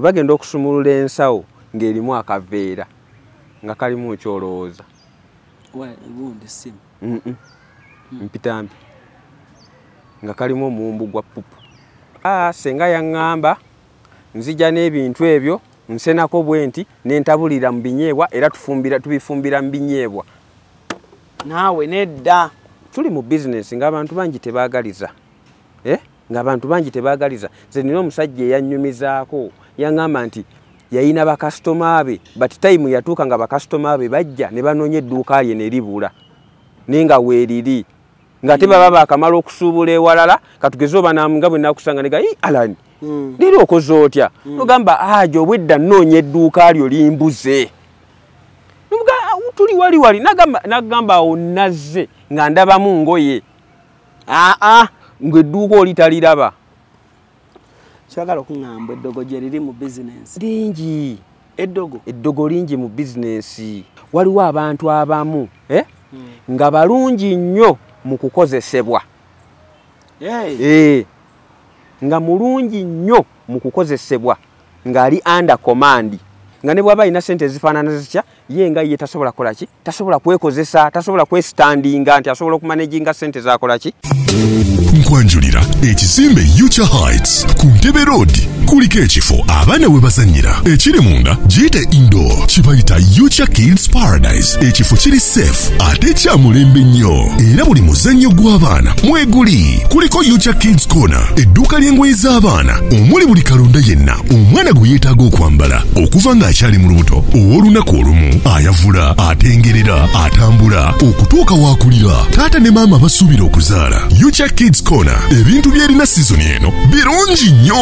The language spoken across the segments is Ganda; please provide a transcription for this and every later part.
bagenda okusumulula ensawo ng'erimu akaveera nga kalimu ekyolowooza. Ubundi simu. Mpitambi nga kalimu omuwumbu gwa pupu. Senga yaŋŋamba nzija n'ebintu ebyo nsenako bwenti n'entabulira mu binyeebwa era tubifumbira mu binyeebwa. Naawe nedda. Tuli mu bizinesi ng'abantu bangi tebaagaliza. Ng'abantu bangi tebaagaliza. Nze nina omusajja eyanyumizaako yaŋŋamba nti yayina bakasitoma be but time yatuuka nga bakasitoma be bajja ne banoonya edduuka lye ne libula naye nga weeriri ng'ate baba baakamala okusuubula ewalala katugeze oba nga bwe nakusanga nega Alani leero okoze otya nogamba ajo obwedda nnoonya edduuka lyo limbuze tuli wali nagamba awo nazze nga ndabamu ngoye ng'edduuka oli taliraba. Kyagala okuŋŋamba eddogo gye liri mu bizinensi lingi. Eddogo lingi mu bizinensi. Waliwo abantu abamu nga balungi nnyo mu kukozesebwa. Nga mulungi nnyo mu kukozesebwa ng'ali under command. Nga ne bw'aba alina ssente ezifaanana zitya ye nga ye tasobola kukola ki? Tasobola kwekozesa, tasobola kwestandinga nti asobola okumanaginga ssente zakola ki? Nkwanjulira ekizimbe Yucha Heights ku Ntebe Road kuliko ekifo abaana we bazannyira ekiri munda giyite indoor kibayita Yucha Kids Paradise. Ekifo kiri safe ate kya mulembe nnyo era buli muzannyo gw'abaana mweguli. Kuliko Yucha Kids Corner edduuka ly'engoye z'abaana omuli buli kalonda yenna omwana gwe yeetaaga okwambala okuva ng'akyali mu lubuto ow'olunaku olumu ayavula atengerera atambula okutuuka waakulira taata ne maama basuubira okuzaala. Yucha Kids Corner ebintu by'erina sizoni eno birungi nnyo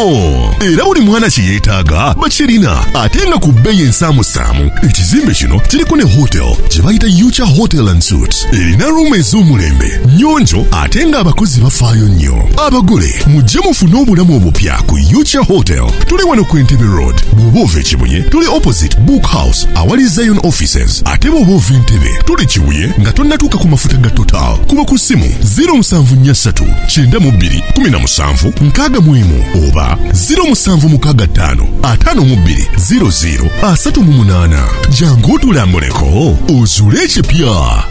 era buli mwana kye yeetaaga bakirina ate nga ku bbeeyi ensaamusaamu. Ekizimbe kino kiriko ne hotel gye bayita Yucha Hotel and Suites. Erina ruumu ez'omulembe nnyonjo ate ng'abakozi bafaayo nnyo. Abagole mujje mufune obulamu obupya ku Yucha Hotel. Tuli wano ku Entebbe Road. Bw'oba ova Kibuye tuli opposite Book House awali Zion Offices. Ate bw'oba ova Entebbe tuli Kibuye nga tonnatuuka ku mafuta ga Total. Kuba ku ssimu 0743 92 17 61 oba 0765 52 00 38. Jangu otulambuleko ozuule ekipya.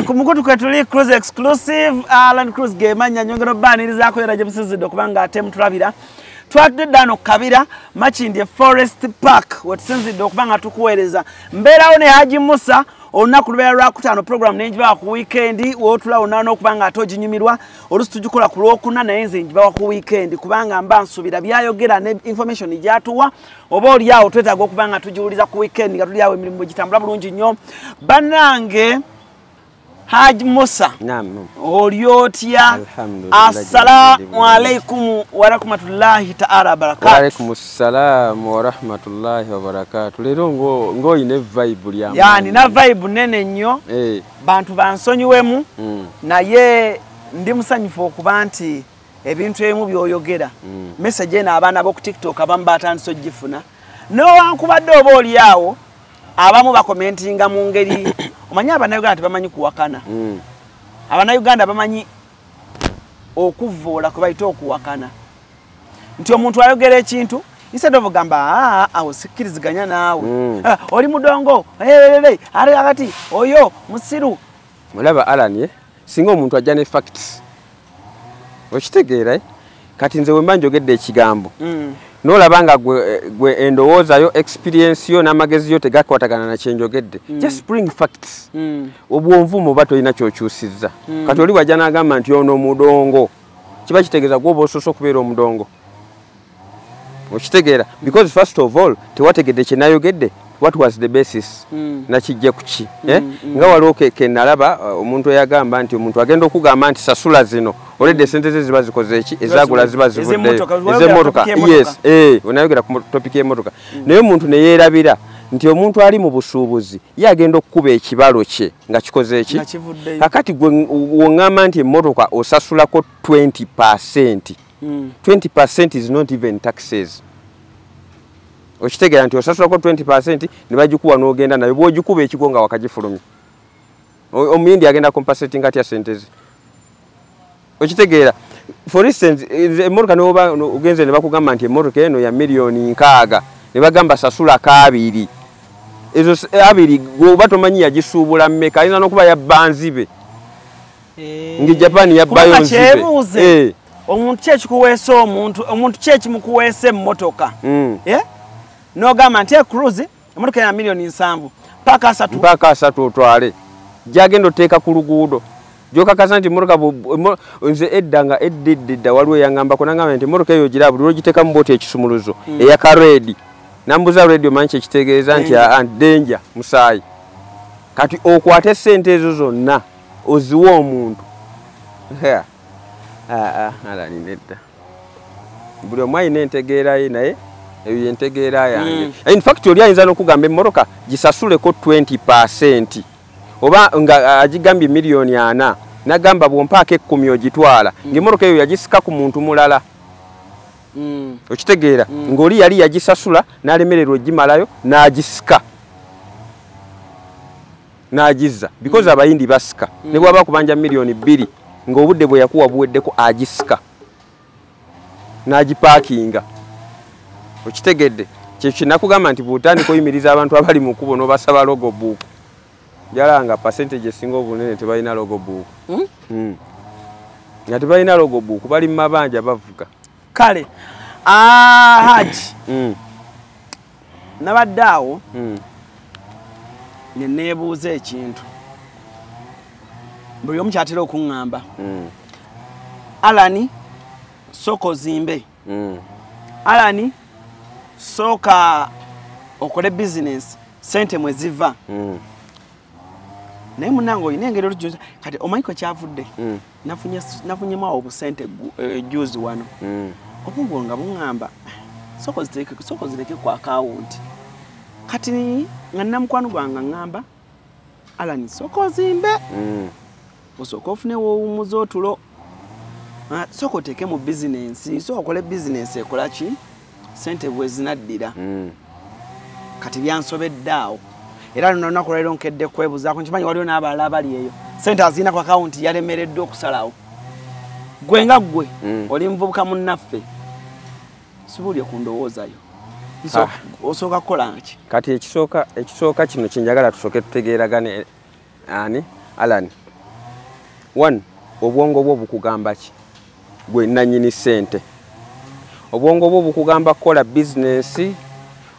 Kumukutu kwetuli cruise exclusive Land Cruise gemanya nyongero banirizaako era gye musizidde okubanga ate mutulabira. Twatudde ddano Kabira Makindye Forest Park wetusinzidde okubanga tukuweereza mbeerawo ne Haji Musa olunaku lubeera lwakutaano program nenjibawa ku weekend wotulawo nano okubanga ate oginyumirwa olusi tugikola ku Lwokuna naye nze njibawa ku weekend kubanga mba nsuubira byayogera ne information gyatuwa oba oliawo twetaaga okubanga tugiwuliza ku weekend nga tuli awo emirimu gitambula bulungi nnyo bannange. Haji Musa olyotya? Assalamu alaikum wa rahmatullahi ta'ala barakatuh. Wa alaikum assalam wa rahmatullahi wa barakatuh. Lero ngoyine vibe lya yani na vibe nene nnyo bantu bansonyiwemu naye ndi musanyufu okuba nti ebintu ebimu byoyogera message ena abaana b'oku TikTok abamu batandise ogifuna nowankubadde oba oliawo abamu bakomentinga mu ngeri omanyi Abannayuganda tebamanyi kuwakana. Abannayuganda bamanyi okuvoola kwe bayita okuwakana nti omuntu ayogera ekintu instead of gamba awo sikkiriziganya naawe oli mudongo ali akati oyo musiru. Mulaba Alan singa omuntu ajja ne facts okitegeera kati nze wemba njogedde ekigambo nolabanga gwe endowoozayo experience yo n'amagezi yo tegakwatagana na kyenjogedde just bring facts. Obwonvumu oba tolina kyokyusizza kati oli wajja n'agamba nti ono mudongo kiba kitegeeza gwoba osoose okubeera omudongo okitegeera because first of all tewategedde kyenayogedde what was the basis nakijja kuki nga waliwo kenalaba omuntu eyagamba nti omuntu agenda okugamba nti sasula zino olede sente ze ziba zikoze eki ezagula ziba zivudde ez'emmotoka. Yes onayogera ku topic y'emmotoka naye omuntu ne yeerabira nti omuntu ali mu busuubuzi ye agenda okukuba ekibalo kye nga kikoze eki kakati gwe wongamba nti emmotoka osasulako 20%. 20% is not even taxes. Okitegeera nti osasulako 20% ne bagikuwa n'ogenda nayo bw'ogikuba ekigo nga wakagifulumya omuyindi agenda compensating atya sente ze okitegeera for instance emotoka noba ugenze ne bakugamba nti emotoka eno ya milioni 6 ne bagamba sasula 2 ezo 2 goba tomanyi yagisuubula mmeka alina nokuba yabbanzibe ngi Japan yabbayo nzibe omuntu kyekikuweesa omuntu kyekimukuweesa emmotoka no gamba nti cruise emotoka ya milioni 7 mpaka 3 otwale jagendo teeka ku luguudo jokakaza nti motoka nze eddanga eddidda waliwo yangamba kunangamba nti motoka eyo gira buli lwogiteeka mu booti ekisumuluzo eya karedi nambuza radio manyi kyekitegeeza nti danger musaayi kati okwate ssente ezo zonna oziwa omuntu alani nedda buli omu alina entegeera ye naye eyo yentegeera yange in fact oli ayinza n'okugamba emmotoka gisasuleko 20% oba nga agigambye milioni 4 nagamba bwompaako 10 ogitwala ng'emmotoka eyo yagisika ku muntu mulala okitegeera ng'oli yali yagisasula n'alemererwa ogimalayo n'agisika n'agizza because abayindi basika ne bwaba kubanja milioni 2 ng'obudde bwe yakuwa buweddeko agisika n'agipaakinga okitegedde kyekyo nakugamba nti bw'otandika oyimiriza abantu abali mu kkubo n'obasaba logo book jalanga percentage esinga obunene tebalina logo book nga tebalina logo book bali mu mabanja bavuga kale Haji nabadde awo neneebuuza ekintu buli omu kyatera okuŋŋamba Alani sooka ozimbe Alani sooka okole business sente mwe ziva naye munange olina engeri olujuza kati omanyiko kyavudde nafunyemu awo obusente juzi wano obubwo nga buŋŋamba sooka ozireke ku akawunti kati nga namukwano gwange ŋŋamba Alani sooka ozimbe osooka ofunewo owumuza otulo sooka oteeke mu bizinensi sooka okole bizinensi ekola ki sente bwe zinaddira kati byansobedde awo era luno olunaku lwaliro nkedde kwebuzaako nkimanyi waliwo n'abalala abali eyo sente azirina ku akawunti yalemereddwa okusalawo gwe nga gwe oli muvubuka munnaffe sibuulye ku ndowoozayo osooka kukola ki kati ekisooka kino kyenjagala tusooke tutegeeragane ani Alani 1 obwongo bwo bukugamba ki gwe nannyini ssente obwongo bwo bukugamba kukola bizinensi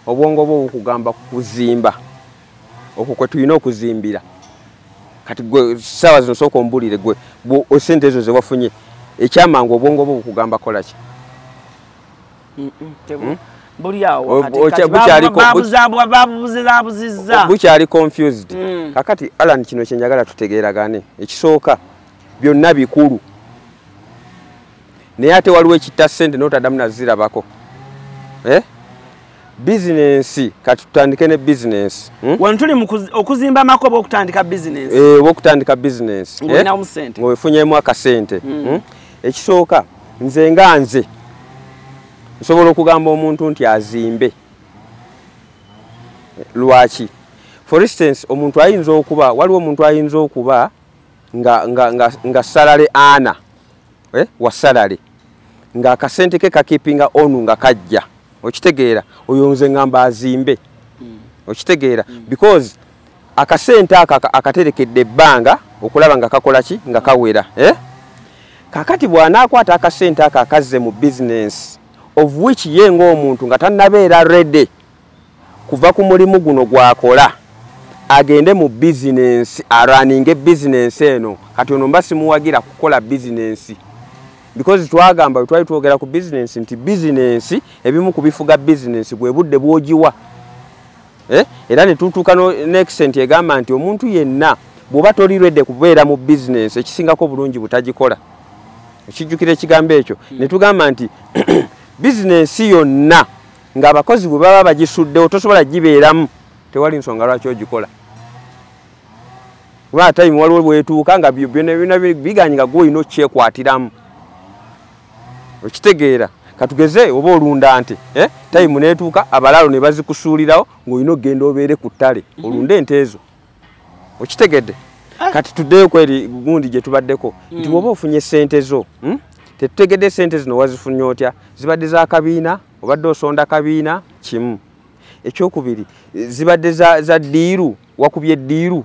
obwongo bwo bukugamba kuzimba okwo kwe tulina okuzimbira kati gwe ssaawa zino sooka ombulire gwe sente ezo ze wafunye ekyamangu obwongo bwo bukugamba kola ki bukyali confused kakati Alani kino kyenjagala tutegeeragane ekisooka byonna bikulu naye ate waliwo ekitta ssente n'otaddamu nazirabako bizinensi kati tutandike ne bizinensi wano tuli okuzimba amakobo okutandika bizinensi okutandika bizinensi ng'owefunyemu akasente ekisooka nze nga nze nsobola okugamba omuntu nti azimbe lwaki for instance omuntu ayinza okuba waliwo omuntu ayinza okuba nga salale ana wa salale nga akasente ke kakipinga onu nga kajja okitegeera oyo nze ngamba azimbe okitegeera because akasente akaterekedde ebbanga okulaba nga kakola ki nga kawera kakati bw'anaakwata akasente akazze mu business of which ye ng'omuntu nga tannabeera ready kuva ku mulimu guno gwakola agende mu business araninge business eno kati ono mba simuwagira kukola business because twagamba twali twogera ku business nti business ebimu kubifuga business bwe budde bwogiwa era ne tutuuka next egamba nti omuntu yenna bw'oba toli ready kubeera mu business ekisingako bulungi butagikola ekijjukira ekigambo ekyo ne tugamba nti business yonna ng'abakozi bwe baba bagisuddewo tosobola gibeeramu tewali nsonga lwaki ogikola kuba time waliwo bwetuuka nga byonna biganye nga gw'olina okyekwatiramu okitegeera katugeze oba olunda nte time neetuuka abalaalo ne bazikusuulirawo ng'olina okgenda obeere ku ttale olunde ente ezo okitegedde kati tuddeyo kweri gundi gye tubaddeko nti bw'oba ofunye ssente zo tetutegedde sente zino wazifunye otya zibadde za kabiina obadde osonda kabiina kimu ekyokubiri zibadde za ddiiru wakubye ddiiru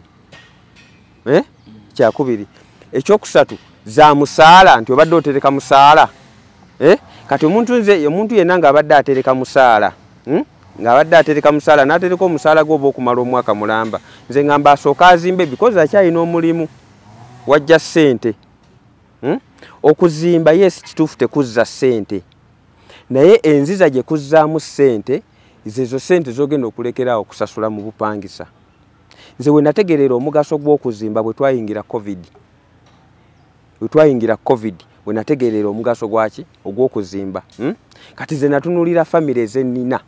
kyakubiri ekyokusatu za musaala nti obadde otereka musaala kati omuntu yenna ng'abadde atereka musaala ng'abadde atereka musaala n'atereka omusaala gwe oba okumala omwaka mulamba nze ngamba asooka azimbe because akyalina omulimu wajja ssente okuzimba yes kituufu tekuzza ssente naye enziza gye kuzzaamu ssente zezo ssente zogenda okulekerawo okusasula mu bupangisa nze we nategerera omugaso gw'okuzimba bwe twayingira covid we nategerera omugaso gwaki ogw'okuzimba kati ze natunulira famire ezennina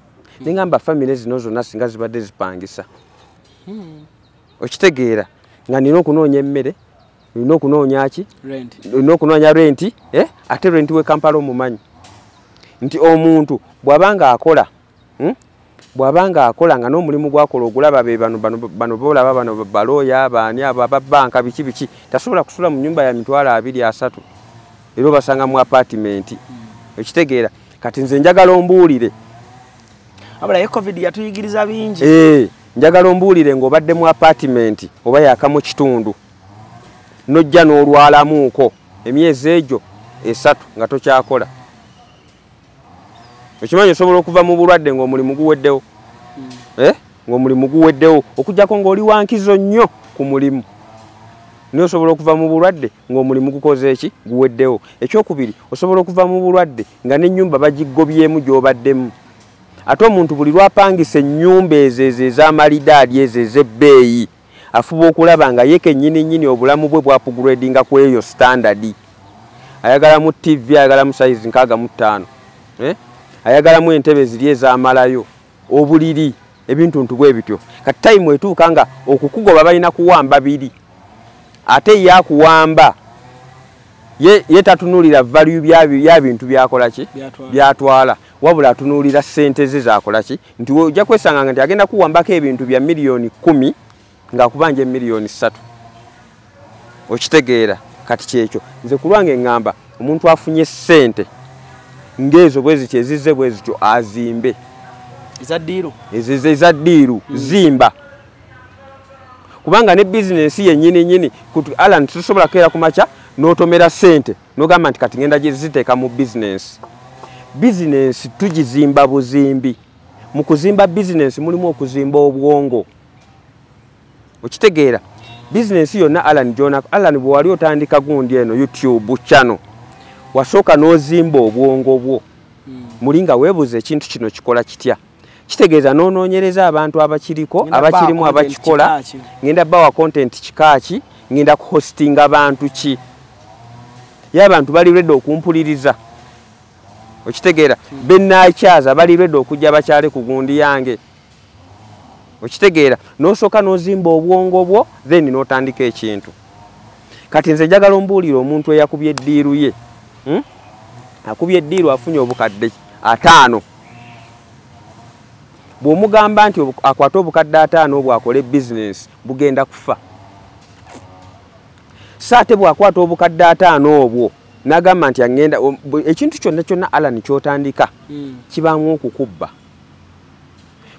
nengamba famire zino zonna singa zibadde zipangisa okitegeera nga nina okunoonya emmere nina okunoonya ki nina okunoonya renti ate renti we Kampala omumanyi nti omuntu bw'abanga akola nga n'omulimu gwakola ogulaba be bano boolaba bano balooya baani abo ababbanka biki tasobola kusula mu nyumba ya mitwalo 2-3 era obasanga mu apartment okitegeera kati nze njagala ombuulire abulaye covid yatuyigiriza bingi njagala ombuulire ng'obadde mu apartment oba yakamu kitundu nojja n'olwalamuuko emyezi egyo 3 nga tokyakola okimanyi osobola okuva mu bulwadde ng'omulimu guweddewo ng'omulimu guweddewo okujjako ng'oli wankizo nnyo ku mulimu naye osobola okuva mu bulwadde ng'omulimu gukoze eki guweddewo ekyokubiri osobola okuva mu bulwadde nga n'ennyumba bagigobyemu gy'obaddemu ate omuntu buli lwapangisa ennyumba ezo ez'amalidaadi ezo ez'ebbeeyi afuba okulaba nga ye kennyini obulamu bwe bwapugradinga ku eyo standard ayagalamu TV ayagalamu size 65 ayagalamu entebe ziri ez'amalayo obuliri ebintu ntubwe bityo kati time etuuka nga okukugoba balina kuwamba biri ate yakuwamba ye tatunulira value ya bintu byakola ki byatwala wabula atunulira sente ze zakola ki nti ojja kwesanga nti agenda kuwambako ebintu bya milioni 10 nga kubanja milioni 3 okitegeera kati kyekyo nze kulwange ngamba omuntu afunye sente ngezo bwezi ezize bwezityo azimbe ezaddiiru zimba kubanga ne business yennyini kutu Alan tusobola kera kumacha n'otomera sente n'ogamba nti kati ngenda ziteeka mu business tugizimba buzimbi mu kuzimba business mulimu okuzimba obwongo okitegeera business yonna Alan bwe wali otandika gundi eno YouTube channel wasooka n'ozimba obwongo bwo mulinga weebuze ekintu kino kikola kitya kitegeeza n'onoonyereza abantu abakiriko abakirimu abakikola ngenda bawa content kikaaki ngenda kuhostinga abantu ki ye abantu bali ready okumpuliriza okitegeera bennaakyaza bali ready okujja bakyale ku gundi yange okitegeera n'osooka n'ozimba obwongo bwo then n'otandika ekintu kati nze njagala ombuulira omuntu eyakubye eddiiru ye akubye eddiiru afunye obukadde 5 bw'omugamba nti akwate obukadde 5 bw'akola business bugenda kufa saate bw'akwata obukadde 5 obwo n'agamba nti agenda ekintu kyonna Alan kyotandika kibaamu okukubba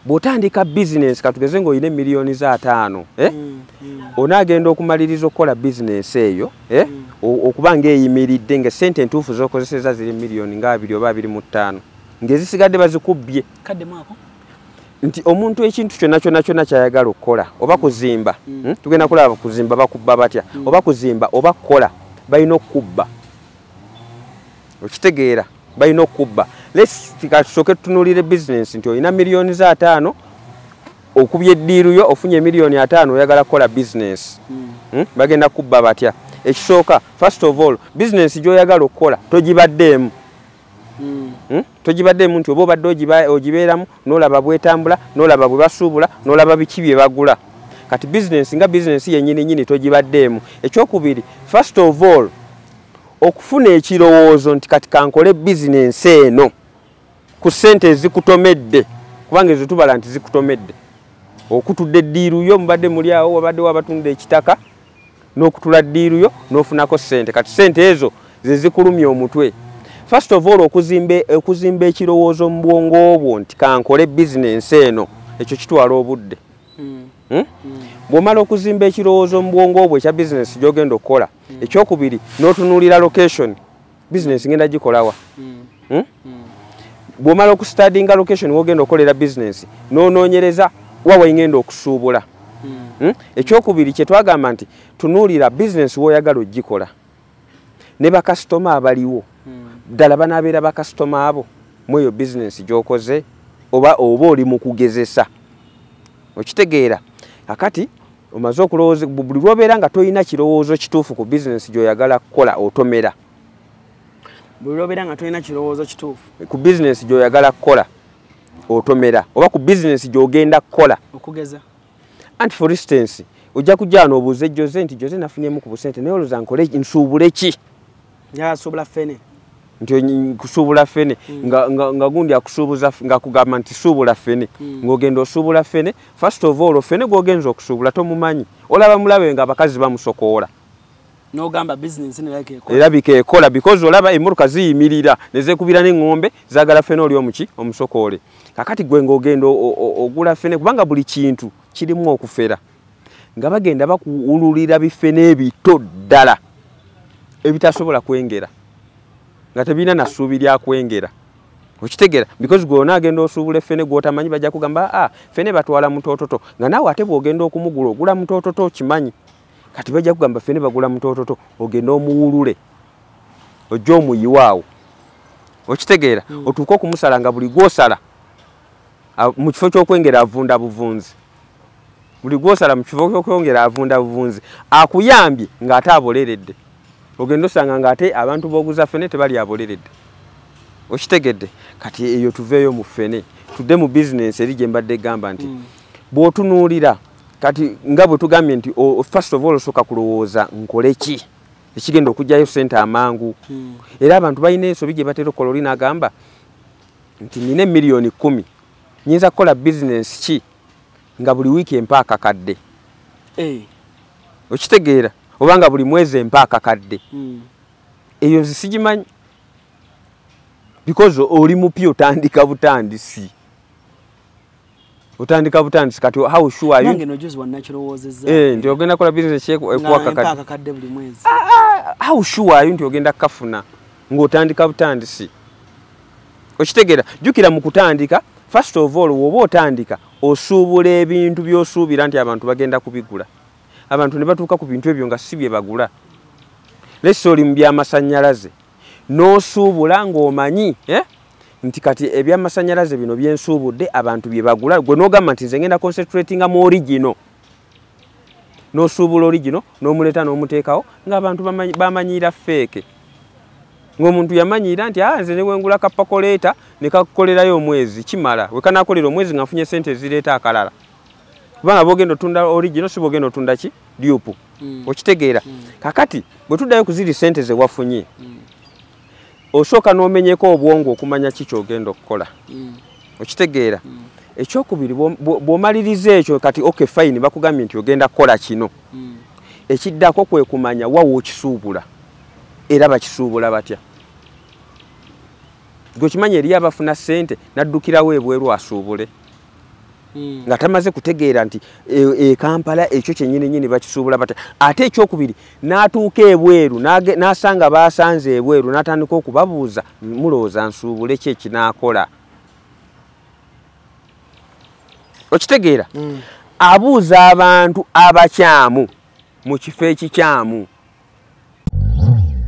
bw'otandika business katugeze ng'olina milioni za 5 onaagenda okumaliriza okukola business eyo okuba ng'eyimiridde nga sente entuufu z'okozeseza ziri milioni nga 2 oba 25 ng'ezisigadde bazikubbye nti omuntu ekintu kyonna kyayagala okukola oba kuzimba tugenda kulaba kuzimba bakubba batya oba kuzimba oba kukola balina okubba okitegeera balina okubba tusooke tutunulire business nti olina milioni za 5 okubye eddiiru yo ofunye milioni 5 oyagala kukola business bagenda kubba batya ekisooka first of all business gy'oyagala okukola togibaddeemu togibaddeemu nti oba obadde ogibeeramu n'olaba bwetambula n'olaba bwe basuubula n'olaba biki bye bagula kati business nga business yennyini togibaddeemu ekyokubiri first of all okufuna ekirowoozo nti kati kankole business eno ku ssente ezikutomedde kubanga ezo tubala nti zikutomedde okutudde eddiiru yo mubadde muli awo wabadde wabatunda ekitaka n'okutula ddiiru yo n'ofunako ssente kati ssente ezo ze zikulumya omutwe. First of all okuzimba ekirowoozo mu bwongo bwo nti kankole business eno ekyo kitwala obudde. Bw'omala okuzimba ekirowoozo mu bwongo bwo ekya business gy'ogenda okukola, ekyokubiri n'otunuulira location business ngenda gikolawa. Bw'omala okustudyinga location w'ogenda okukolera business n'onoonyereza wawa ngenda okusuubula. Ekyokubiri kye twagamba nti tunuulira business w'oyagala ogikola ne bakasitoma abaliwo ddala banaabeera bakasitoma abo mu eyo business gy'okoze oba oli mu kugezesa. Okitegeera akati omaze okulowooza buli lw'obeera nga toyina kirowoozo kituufu ku business gy'oyagala kukola otomera. Buli lw'obeera nga toyina kirowoozo kituufu ku business gy'oyagala kukola otomera oba ku business gy'ogenda kukola okugeza. Anti for instance ojja kujja n'obuuze Jose nti Jose nafunyemu ku busente naye olowooza nkole nsuubule ki? Yasuubula ffene. Nti kusuubula ffene nga gundi akusuubuza nga kugamba nti suubula ffene ng'ogenda osuubula ffene. First of all ffene gw'ogenza okusuubula tomumanyi, olaba mulabe nga abakazi bamusokoola n'ogamba business erabika ekola because olaba emmotoka ziyimirira ne zeekubira n'eŋŋombe zaagala ffene oli omuki omusokoole. Kakati gwe ng'ogenda ogula ffene kubanga buli kintu kirimu okufera nga bagenda bakuwululira biffene ebito ddala ebitasobola kwengera nga tebina na ssuubi lya kwengera. Okitegeera because gwe onaagenda osuubula ffene gw'otamanyi bajja kugamba ffene batwala mutoototo nga naawe ate bw'ogenda okumugula ogula mutoototo okimanyi. Kati bajja kugamba ffene bagula mutoototo ogenda omuwulule ojja omuyiwaawo. Okitegeera otuuka okumusala nga buli gw'osala mu kifo ky'okwengera avunda buvunzi. Buli gw'osala mu kifo ky'okwengera avunda buvunzi akuyambye ng'ate aboleredde. Ogenda osanga ng'ate abantu b'oguza ffene tebali aboleredde. Okitegedde kati eyo tuveeyo mu ffene tudde mu business eri gye mbadde gamba nti bw'otunuulira kati nga bwe tugambye nti first of all osooka kulowooza nkole ki ekigenda okugyayo ssente amangu. Era abantu balina ensobi gye batera okukola oli n'agamba nti nina miliyoni 10 nyinza kukola business ki nga buli wiiki empa akakadde. Okitegeera oba nga buli mwezi empa akakadde. Eyo nze sigimanyi because oli mupya otandika butandisi. Otandika butandisi kati how sure are you? Nange nojuzi wannakirowozezza. Nti ogenda kola business ekuwa kakadde buli mwezi. How sure are you nti ogenda kafuna ng'otandika butandisi? Okitegeera jjukira mu kutandika first of all woba otandika osuubula ebintu by'osuubira nti abantu bagenda kubigula. Abantu ne batuuka ku bintu ebyo nga si bye bagula. Lesi oli mu byamasannyalaze n'osuubula ng'omanyi nti kati ebyamasannyalaze bino byensuubudde abantu bye bagula. Gwe n'ogamba nti nze ngenda concentratinga mu origino. N'osuubula origino n'omuleeta n'omuteekawo ng'abantu bamanyiira fake. Ng'omuntu yamanyiira nti nze ne wengula kapakoleeta ne kakukolerayo omwezi kimala. We kanaakolera omwezi nga nfunye sente ezireeta akalala. Kubanga bw'ogenda otunda origino si bw'ogenda otunda ki dupe. Okitegeera kakati bwe tuddayo ku ziri sente ze wafunye osooka n'omenyeko obwongo okumanya ki ky'ogenda okukola. Okitegeera ekyokubiri bw'omaliriza ekyo kati okay fine bakugambye nti ogenda kukola kino. Ekiddako kwe kumanya wawo okisuubula era bakisuubula batya. Gwe kimanya eriyo abafuna ssente n'addukirawo ebweru asuubule nga tamaze kutegeera nti Kampala ekyo kyennyini bakisuubula batya. Ate ekyokubiri n'atuuka ebweru n'asanga baasanze ebweru n'atandika okubabuuza mulowooza nsuubule ki ekinaakola. Okitegeera abuuza abantu abakyamu mu kifo ekikyamu.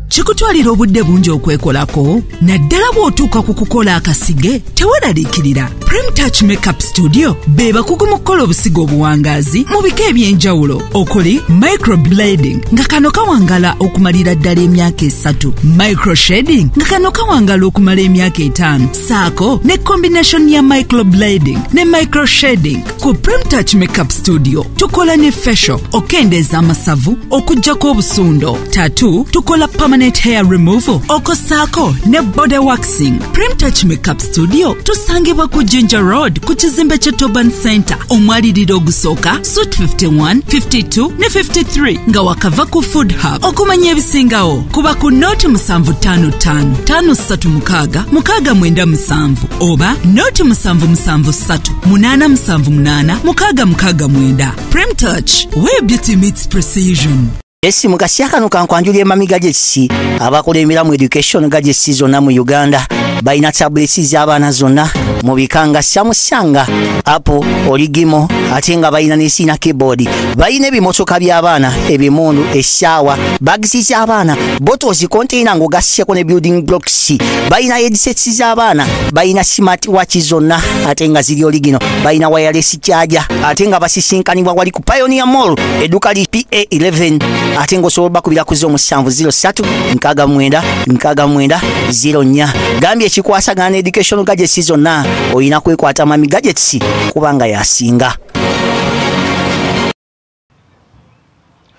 Kikutwalira obudde bungi okwekolako naddala bw'otuuka ku kukola akasige teweeraliikirira. Prime Touch Makeup Studio be bakugu mu kukola obusigo obuwangaazi mu bika eby'enjawulo okuli microblading nga kano kawangala okumalira ddala emyaka 3, microshading nga kano kawangala okumala emyaka 5, saako ne combination ya microblading ne microshading. Ku Prime Touch Makeup Studio tukola ne facial okendeeza amasavu okuggyako obusundo, tattoo tukola permanent hair removal okosaako ne body waxing. Prime Touch Makeup Studio tusangibwa ku Jinja Road ku kizimbe kye Toban Center omwaliriro ogusooka Suite 51, 52 ne 53 nga wakava ku Food Hub. Okumanya ebisingawo kuba ku Note 755 536 697 oba Note 773 878 669. Prem Touch, where beauty meets precision. Esi mukasya kano kankwanjulye mami gadgets abakola emiramu education gadgets zonna mu Uganda balina tablets z'abaana zonna mu bikanga Samsung, Apple, Origimo ate nga balina n'esina keyboard. Balina ebimotoka by'abaana, ebimundu, essaawa, bags z'abaana, bottles, container ng'ogasseko ne building blocks. Balina headsets z'abaana, balina smart watch zonna ate nga ziri Origino. Balina wireless charger ate nga basisinkanibwa wali ku Pioneer Mall edduka li PA11 ate ng'osobola bakubira ku 0703 69 69 04. Gambye ekikwasagana education gadgets zonna oyina kwekwata mami gadgets kubanga yasinga.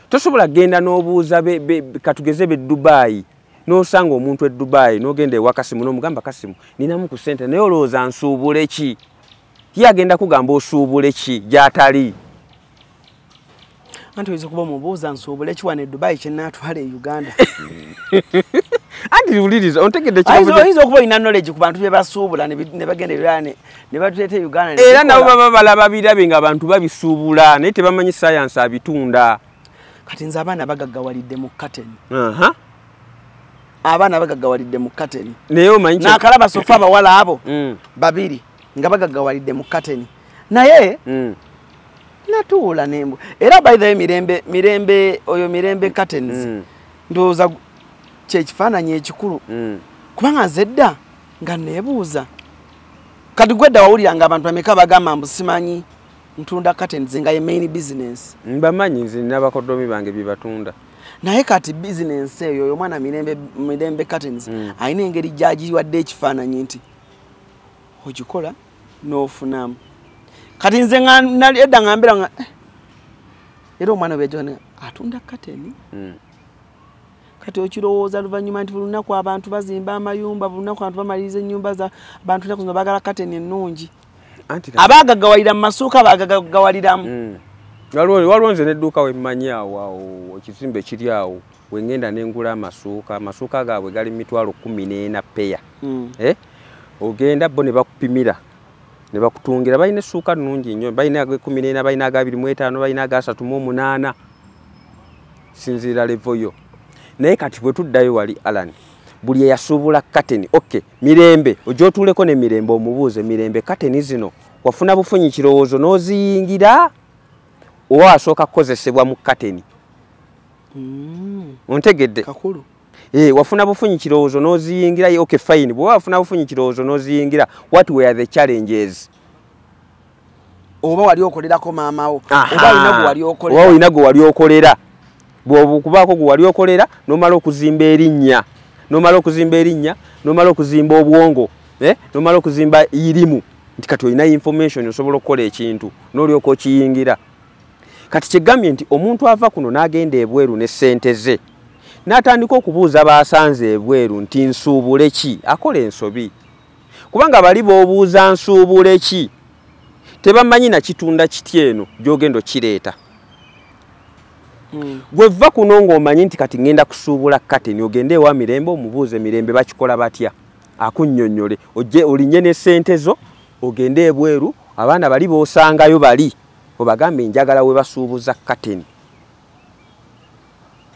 Tosobola genda n'obuuza katugeze be Dubai n'osanga omuntu e Dubai n'ogenda ewa Kasimu n'omugamba Kasimu ninamu ku ssente naye olowooza nsuubule ki? Ye agenda kugamba osuubule ki gy'atali? Anti oyinza kuba omubuuza nsuubule ki wano e Dubai kye nnaatwala e Uganda. Anti wuliriza ontegedde oyinza okuba olina knowledge ku bantu bye basuubula ne bagenda era ne batuleeta e Uganda. Era nabo baba balaba birabe ng'abantu babisuubula naye tebamanyi science abitunda. Kati nze abaana bagaggawalidde mu kateni. Abaana bagaggawalidde mu kateni. Naye omanyi n'akalaba sofa abawala abo babiri nga bagaggawalidde mu kateni. Naye natuula nembu. Era by the way mirembe curtains. Ndowooza kyekifaananyi ekikulu. Kubanga nze dda nga neebuuza. Kati gwedda wawuliranga abantu bameka bagamba mbu simanyi ntunda curtains nga ye main business. Mbamanyi nze n'abakodomi bange bye batunda. Naye kati business eyo omwana mirembe curtains ayina engeri gy'agiwadde ekifaananyi nti ogikola n'ofunamu. Kati nze edda ngambira nga era omwana wejone atunda curtain. Kati okirowooza luvannyuma nti buli lunaku abantu bazimba amayumba, buli lunaku abantu bamaliriza ennyumba za abantu naku zino bagala curtain ennungi. Abaagagawalira mu masuuka baagagawaliramu. Waliwo nze n'edduuka we mmanyi awo ekizimbe kiri awo we ngenda ne ngula amasuuka gaabwe gali 14,000 peya. Ogenda bo ne bakupimira ne bakutungira balina essuuka nnungi nnyo, balina aga 14, balina aga 25, balina aga 38 sinziira level yo. Naye kati bwe tuddayo wali Alan buli eyasuubula curtain mirembe ojotuuleko ne mirembe omubuuze mirembe curtain zino wafuna bufunyi kirowoozo n'oziyingira owa asooka kukozesebwa mu curtain. Ontegedde kakulu wafuna bufunyi kirowoozo n'oziyingira fine bwe wafuna bufunyi kirowoozo n'oziyingira what were the challenges? Oba wali okolerako maamawo oba olina gwe wali okolera bw'okubaako gwe wali okolera n'omala okuzimba erinnya n'omala okuzimba obwongo n'omala okuzimba irimu nti kati olina information osobola okukola ekintu n'olyoka okiyingira. Kati kyegambye nti omuntu ava kuno n'agenda ebweru ne ssente ze n'atandika okubuuza baasanze ebweru nti nsuubule ki, akola ensobi. Kubanga bali b'obuuza nsuubule ki tebamanyi na kitunda kiti eno gy'ogenda okireeta. Gwe vva kuno ng'omanyi nti kati ngenda kusuubula curtain ogende ewa mirembe omubuuze mirembe bakikola batya akunnyonnyole olinye ne ssente zo ogende ebweru abaana bali b'osangayo bali obagambe njagala we basuubuza curtain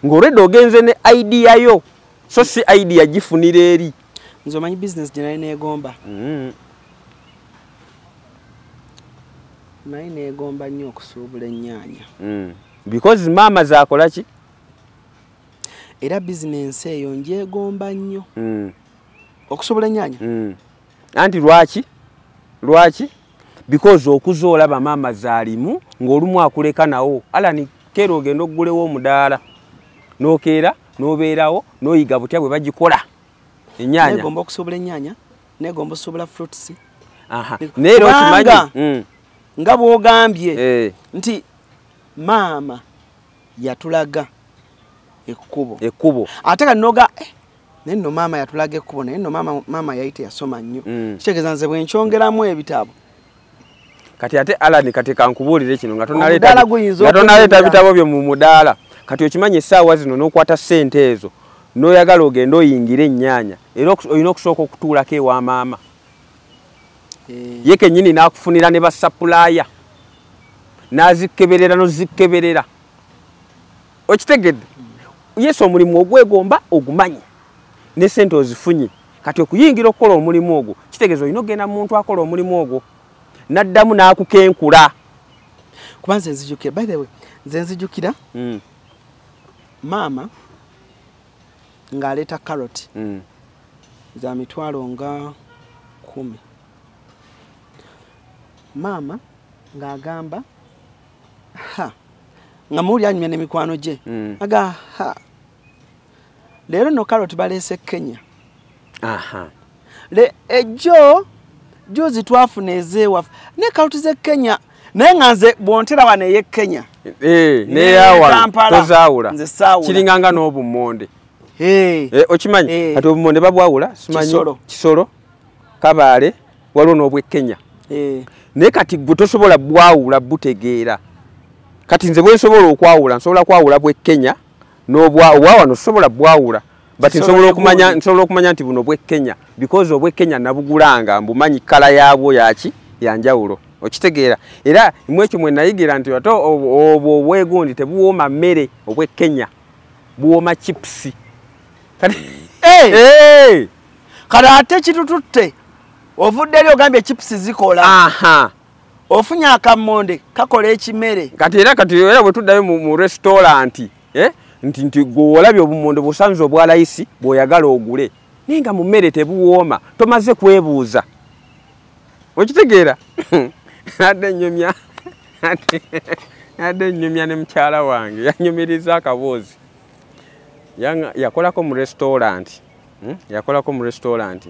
ng'olwedde ogenze ne idea yo so si idea gifunira eri. Nze omanyi business gye nali neegomba. Nali neegomba nnyo okusuubula ennyaanya. Because mama zakola ki? Era business eyo ngyegomba nnyo. Okusuubula ennyaanya. Anti lwaki? Because okuzoola bamama zaalimu ng'olumu akuleka nawo. Alani keera ogenda okugulewo omudaala. N'okeera n'obeerawo n'oyiga butya bwe bagikola. Ennyaanya. Neegomba okusuubula ennyaanya, neegomba okusuubula fruits. Neera okimanyi nga bw'ogambye nti maama yatulaga ekkubo. Ekkubo. Ate kati noga Nenno mama yatulaga ekkubo naye nno mama yayite yasoma nnyo kitegeeza nze bwe nkyongeramu ebitabo kati ate Alan kati kankubuulire kino nga tonaleeta bitabo byo mu mudaala kati okimanya essaawa zino n'okwata ssente ezo n'oyagala ogenda oyingira ennyaanya era olina okusooka okutuulako ewa maama ye kennyini n'akufunira ne basapulaaya n'azikkeberera n'ozikkeberera okitegedde yesu omulimu ogwegomba ogumanyi ne ssente ozifunye kati okuyingira okukola omulimu ogwo kitegeeza olina okugenda mu muntu akola omulimu ogwo n'addamu n'akukenkula kuba nze nzijukira by the way nze nzijukira maama ng'aleeta carrot za mitwalo nga 10 maama ng'agamba nga muwuli anyumya n'emikwano gye aga leero no carrot baleese Kenya juzi twafuna ezeewaffe ne carrot ze Kenya naye nga nze bwontera wano eye Kenya neyawa tozaawula kiringanga n'obummonde okimanyi kati obummonde babwawula simanyi kisolo kabaale waliwo n'obwe Kenya naye kati gwe tosobola bwawula butegeera kati nze bwe nsobola okwawula nsobola kwawula bwe Kenya n'obwawano sobola bwawula but nsobola okumanya nti buno bwe Kenya because obwe Kenya nabugulanga mbumanyi kala yaabwo yaki yanjawulo okitegeera era imwekyo mwe nayigira nti wato obwo obwegundi tebuwooma mmere obwe Kenya buwooma chips kati kati ate kitututte ovudde eri ogambye chips zikola ofunye akammonde kakola ekimere kati era bwe tuddayo mu restaurant nti gwolabye obummonde busanze obwa layisi bw'oyagala ogule naye nga mu mmere tebuwooma tomaze kwebuuza okitegeera adde nnyumya ne mukyala wange yanyumiriza akaboozi yakolako mu restaurant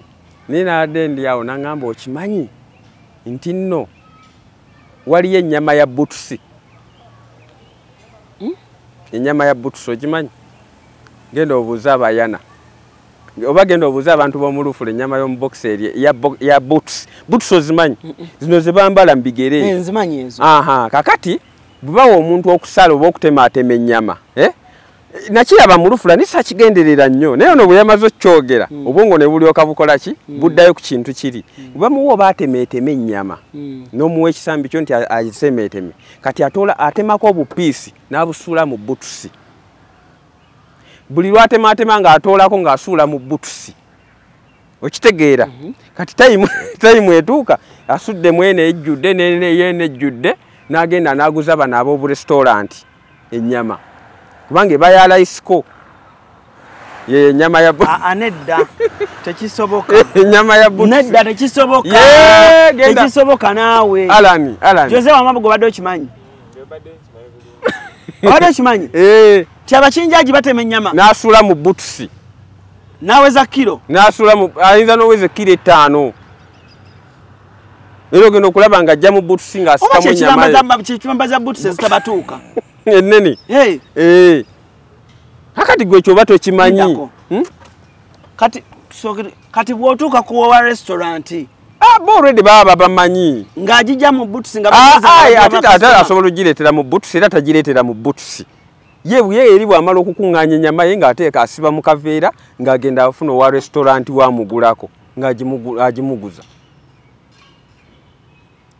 naye naadde ndi awo naŋŋamba okimanyi nti nno waliyo ennyama ya butusi ennyama ya butusi ogimanyi genda obuuza abayana oba genda obuuza abantu b'omulufula ennyama y'omubokisi eri ya butusi butusi ozimanyi zino ze bambala mu bigere nzimanyi ezo kakati bwe bawa omuntu okusala oba okutemaatema ennyama nakiraba mu lufula nisa kigenderera nnyo naye ono bwe yamaze okyogera obwongo ne bulyoka bukola ki buddayo ku kintu kiri bamuwa oba atemeeteme ennyama n'omuwa ekisambi kyo nti agisemeeteme kati atemako obupiisi n'abusuula mu butusi buli lwatemaatema ng'atoolako ng'asuula mu butusi okitegeera kati tayimu etuuka asudde mwene ejjudde yeene ejjudde n'agenda n'aguza bano ab'oburestauranti ennyama kubanga eba ya layisiko ye ennyama ya nedda tekisoboka ennyama ya butusi nedda tekisoboka naawe Alan Jose wamabugo badde okimanyi badde okimanyi ti abakinjaji batema ennyama n'asuula mu butusi n'aweza kilo ayinza n'oweza kilo 5 era ogenda okulaba ng'ajja mu butusi ng'asikamu ennyama kibamba za butusi ezitabatuuka ennene kakati gwe kyoba tokimanyi kati bw'otuuka kuwowa restaurant already baba bamanyi ng'agijja mu butusi ate asobola ogireetera mu butusi era tagireetera mu butusi ye eri bw'amala okukuŋŋaanya ennyama ye ng'ateeka asiba mu kaveera ng'agenda afuna owa restaurant wamugulako ng'agimuguza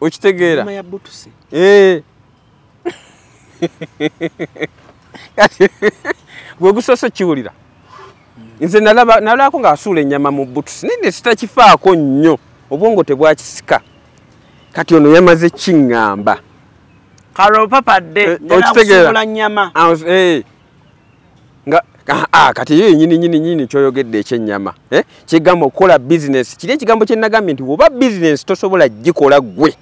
okitegeera gwe gusoose kiwulira nze nalabako ng'asuula ennyama mu butusi naye sitakifaako nnyo obwongo tebwakisika kati ono yamaze kiŋŋamba karopapadde okitegeera nnyama kati yo nyini kyoyogedde ekyennyama kigamba okukola bizinesi kiri ekigambo kye nagambye nti woba bizinesi tosobola gikola gwe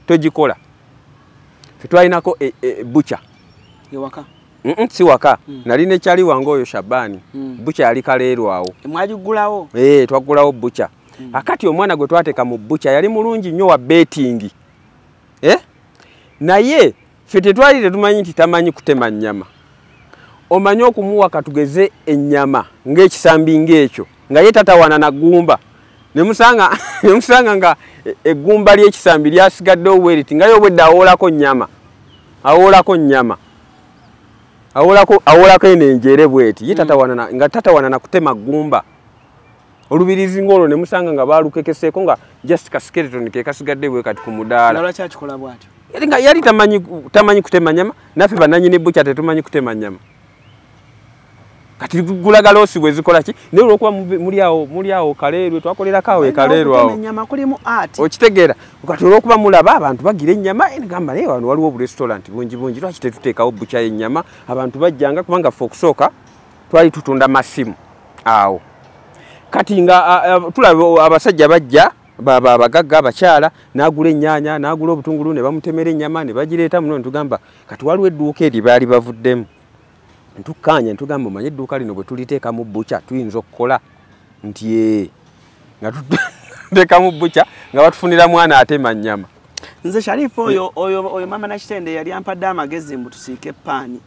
togikola fetwalinako bucha ewaka si waka nalina ekyali wange oyo Shabani bucha yali kaleerwawo mwagigulawo twagulawo bucha akati omwana gwe twateeka mu bucha yali mulungi nnyo wa betingi naye ffe tetwali tetumanyi nti tamanyi kutema nnyama omanyi okumuwa katugeze ennyama ng'ekisambi ng'ekyo nga ye tatawana na gumba nemusanga nga eggumba ly'ekisambi lyasigadde obweriti nga ye obwedde awoolako nnyama awoolako enenjere bweti ye tatawana na kutema gumba olubirizi ng'olwo nemusanga nga baalukekeseeko nga just kaskeleton ke kasigadde bwe kati ku mudaala yali tamanyi kutema nyama naffe bannanyini bukya tetumanyi kutema nyama kati gulaga loosi bwe zikola ki naye olwokuba muli awo kaleerwe twakolerako awo ekaleerwe awo okitegeera kati olwokuba mulaba abantu bagira ennyama ngamba naye wano waliwo oburestaurant bungi lwaki tetuteekawo bukya y'ennyama abantu bajjanga kubanga ffe okusooka twali tutunda masimu awo kati nga tulaba abasajja bajja abagagga abakyala n'agula ennyaanya n'agula obutungulu ne bamutemera ennyama ne bagireeta muno netugamba kati waliwo edduuka eri baali bavuddemu ntukkaanya ntugamba omanye edduuka lino bwe tuliteekamu bukya tuyinza okukola nti nga tuteekamu bukya nga batufunira mwana atema nnyama. Nze Sharifu oyo mama Nakitende yali ampadde amagezi mbu tusiike paani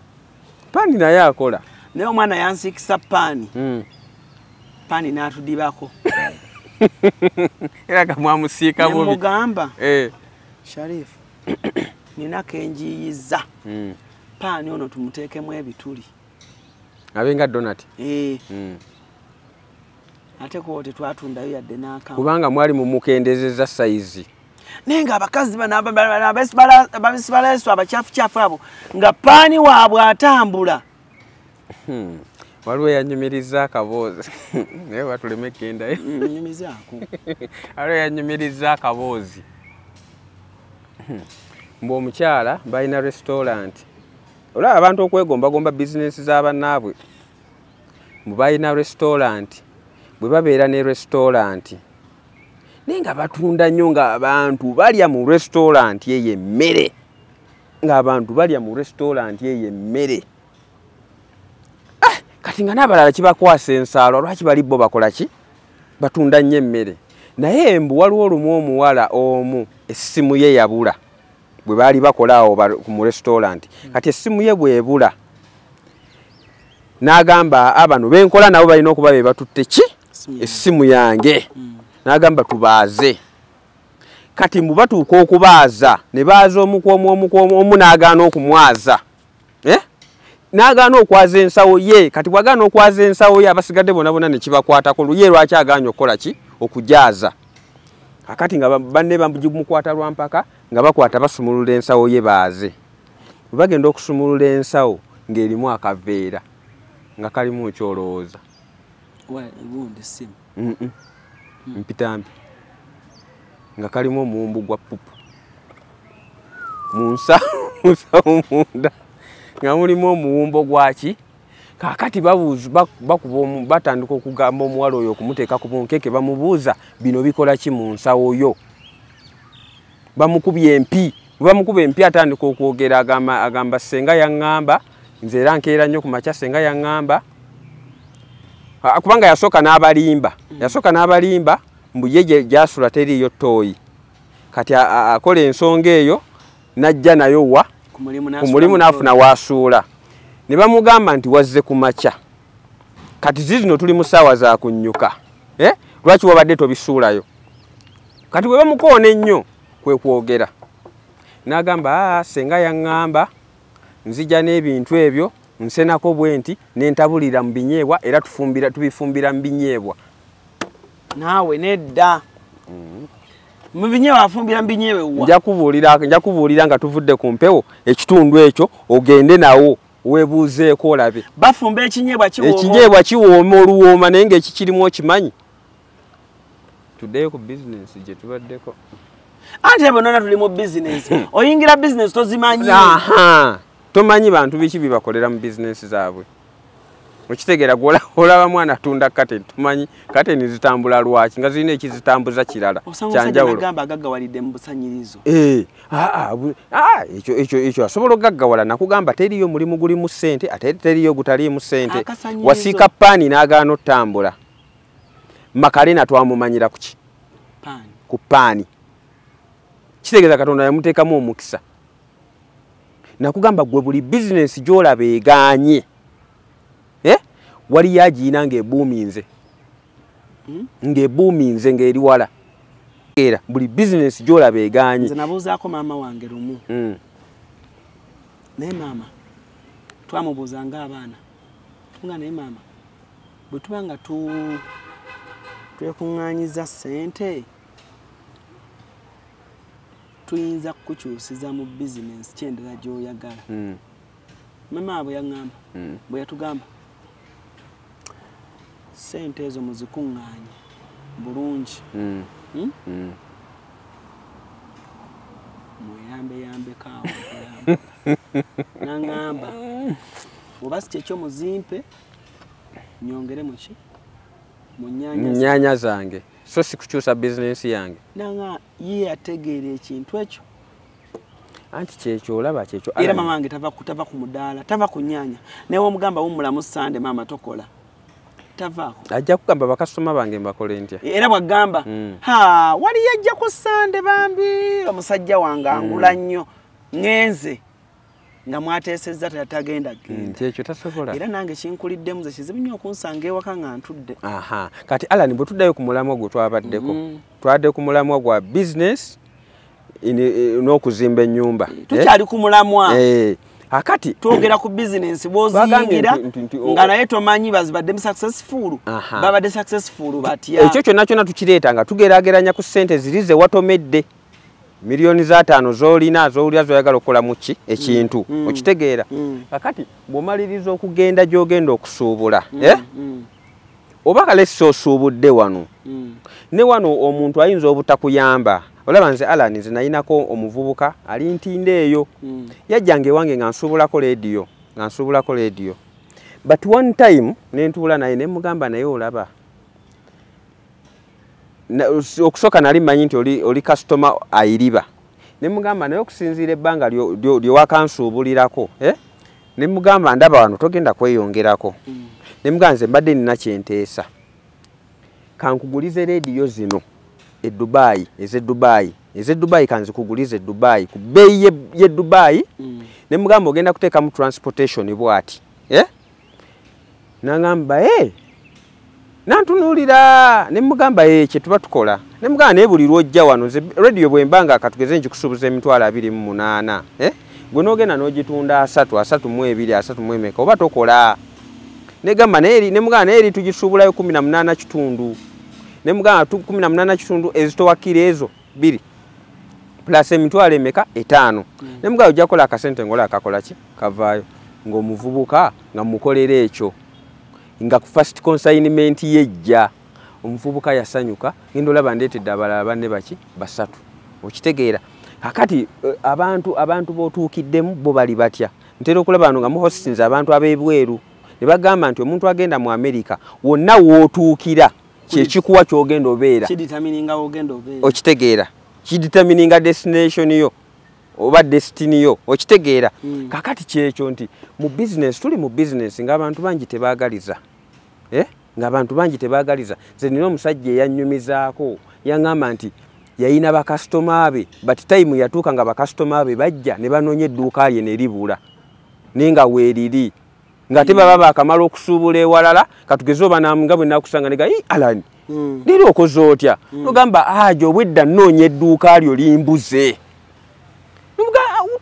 naye akola naye omwana yansiikisa paani n'atudibako era kamwamusiika bubi nemugamba Sharifu nina kenjiyiza paani ono tumuteekemu ebituli abenga donut ate ko tetwatundayo yadde n'akamu kubanga mwali mumukendezeza saizi naye nga abakazi abesibaleeso abakyafu abo nga paani waabwe atambula waliwo yanyumiriza akaboozi naye batuleme gendayo waliwo yanyumiriza akaboozi mbu omukyala balina restaurant olaba abantu okwegombagomba bizinesi z'abannaabwe mbu balina restaurant bwe babeera ne restaurant naye nga batunda nnyo ng'abantu balya mu restaurant eyo emmere kati nga n'abalala kibakwasa ensaalo lwaki bali bo bakola ki batunda nnyo emmere naye mbu waliwo olumu omuwala omu essimu ye yabula bwe baali bakola awo mu restaurant kati essimu ye bwebula n'agamba abano benkola nabo balina okuba be batutte ki essimu yange n'agamba tubaaze kati mbu batuuka okubaaza ne baaza omu n'agaana okumwaza n'agaana okwaza ensawo ye kati bwagaana okwaza ensawo ye abasigadde bonna ne kibakwatako ye lwaki agaanye okukola ki okujaaza akati nga banne bamukwata lwampaka nga bakwata basumulula ensawo ye baaze bwe bagenda okusumulula ensawo ng'erimu akaveera nga kalimu ekyolowooza mpitambi nga kalimu omuwumbu gwa pupu mu nsawo munda nga mulimu omuwumbo gwaki kakati batandika okugamba omuwala oyo okumuteeka ku bunkeke bamubuuza bino bikola ki mu nsawo yo bamukubye empi bamukuba empi atandika okwogera agamba senga yaŋŋamba nze era nkeera nnyo ku makya senga yaŋŋamba kubanga yasooka n'abalimba mbu ye gyasula teriiyo ttooyi kati akola ensonga eyo n'ajja nayo wa ku mulimu n'afuna wasuula ne bamugamba nti wazze ku makya kati zino tuli mu ssaawa za kunnyuka lwaki wabadde tobisuulayo kati bwe bamukoona ennyo kwe kwogera n'agamba senga yaŋŋamba nzija n'ebintu ebyo nsenako bwe nti nentabulira mu binyeebwa era tubifumbira mu binyeebwa naawe nedda mu binyeebwa afumbira mu binyeebwa nja kubuulira nga tuvudde ku mpewo ekitundu ekyo ogende nawo weebuuzeeko olabe bafumba ekinyeebwa kiwooma oluwooma naye ng'ekikirimu okimanyi tuddeyo ku bizinensi gye tubaddeko anti abonona tuli mu bizinensi oyingira bizinensi tozimanyi tomanyi bantu biki bibakolera mu bizinensi zaabwe okitegeera olaba mwana atunda kateni tumanyi kateni zitambula lwaki nga zirina ekizitambuza kirala kyanjawulo ekyo asobola okugaggawala nakugamba teriyo mulimu gulimu ssente ate teriyo gutaliimu ssente wasiika paani n'agaana otambula makalena twamumanyira kuki ku paani kitegeeza katonda yamuteekamu omukisa nakugamba gwe buli bizinensi gy'olaba egaanye wali yagiina ng'ebuuminze ng'ebuuminze ng'eri wala era buli business gy'olaba egaanye. Nze nabuuzaako maama wange lumu naye maama twamubuuzanga abaana nga naye maama bwe tuba nga twekuŋŋaanyiza ssente tuyinza kukukyusiza mu bizinensi kyendera gy'oyagala. Maama bwe yaŋŋamba bwe yatugamba ssente ezo muzikuŋŋaanye bulungi muyambeyambeko awo naŋŋamba oba si kyekyo muzimpe nyongere muki mu nnyaanya zange so si kukyusa bizinensi yange. Nanga ye yategeera ekintu ekyo anti kyekyo olaba kyekyo era mama wange tava ku mudaala tava ku nnyaanya newe omugamba wumulamu Sande maama tokola tavaako ajja kugamba bakasitoma bange mbakole ntya era bwagamba wali yajja ku Sande bambi omusajja wange angula nnyo ngenze nga mwateesezza tatagenda genda kyekyo tasobola era nange kinkuliddemu ze kizibu nnyo okunsanga ewaka nga ntudde. Kati Alan bwe tuddayo ku mulamwa gwe twabaddeko twadde ku mulamwa gwa business n'okuzimba ennyumba tukyali ku mulamwa akati twogera ku business bw'oziyingira nga naye tomanyi bazibadde successful babadde successful batya ekyo kyonna kyonna tukireeta nga tugeraageranya ku ssente ziri ze watomedde milioni za 5 z'olina z'owulira zoyagala okukola mu ki ekintu okitegeera. Kakati bw'omaliriza okugenda gy'ogenda okusuubula oba kalesi osuubudde wano ne wano omuntu ayinza obutakuyamba. Olaba nze Alan nze nayinako omuvubuka ali ntinde eyo yajjanga ewange nga nsuubulako leediyo but one time nentuula naye ne mugamba naye olaba okusooka nali mmanyi nti oli customer ayiriba ne mugamba naye okusinziira ebbanga lyewakansuubulirako ne mugamba ndaba wano togenda kweyongerako ne mugamba nze mbadde nina kyenteesa kankugulize leediyo zino ez'e kanzi kugulize Dubai ku bbeeyi ye Dubai ne mugamba ogenda kuteeka mu transportation bwati nangamba nantunuulira ne mugamba kye tuba tukola ne mugamba naye buli lwojja wano radio bwembanga katugeze nkikusuubuza emitwalo 28 gwe n'ogenda n'ogitunda 3 oba tokola negamba ne mugamba naye eri tugisuubulayo 18 kitundu ne mugamba 18 kitundu ezitowakira ezo 2 plus emitwalo emeka 5 ne mugamba ojja kola akasente ngola akakola ki kavaayo ng'omuvubuka nga mukolera ekyo nga ku first consignment yejja omuvubuka yasanyuka ngendo olaba ndeetedde abalala banne baki basatu okitegeera. Akati abantu bootuukiddemu bo bali batya ntera okulaba wano nga muhostinze abantu ab'ebweru ne bagamba nti omuntu agenda mu America wonna wootuukira kyekikuwa kyogenda obeera okitegeera kiditamininga destination yo oba destiny yo okitegeera. Kakati kyekyo nti mu business tuli mu business ng'abantu bangi tebaagaliza ng'abantu bangi tebaagaliza. Nze nina omusajja eyanyumizaako yaŋŋamba nti yayina bakasitoma be but time yatuuka nga bakasitoma be bajja ne banoonya edduuka lye ne libula naye nga weeriri nga tebaba baakamala okusuubula ewalala katugeze oba nga bwe nakusanga ne ga Alan leero okoze otya nogamba ajo obwedda nnoonya edduuka lyo limbuze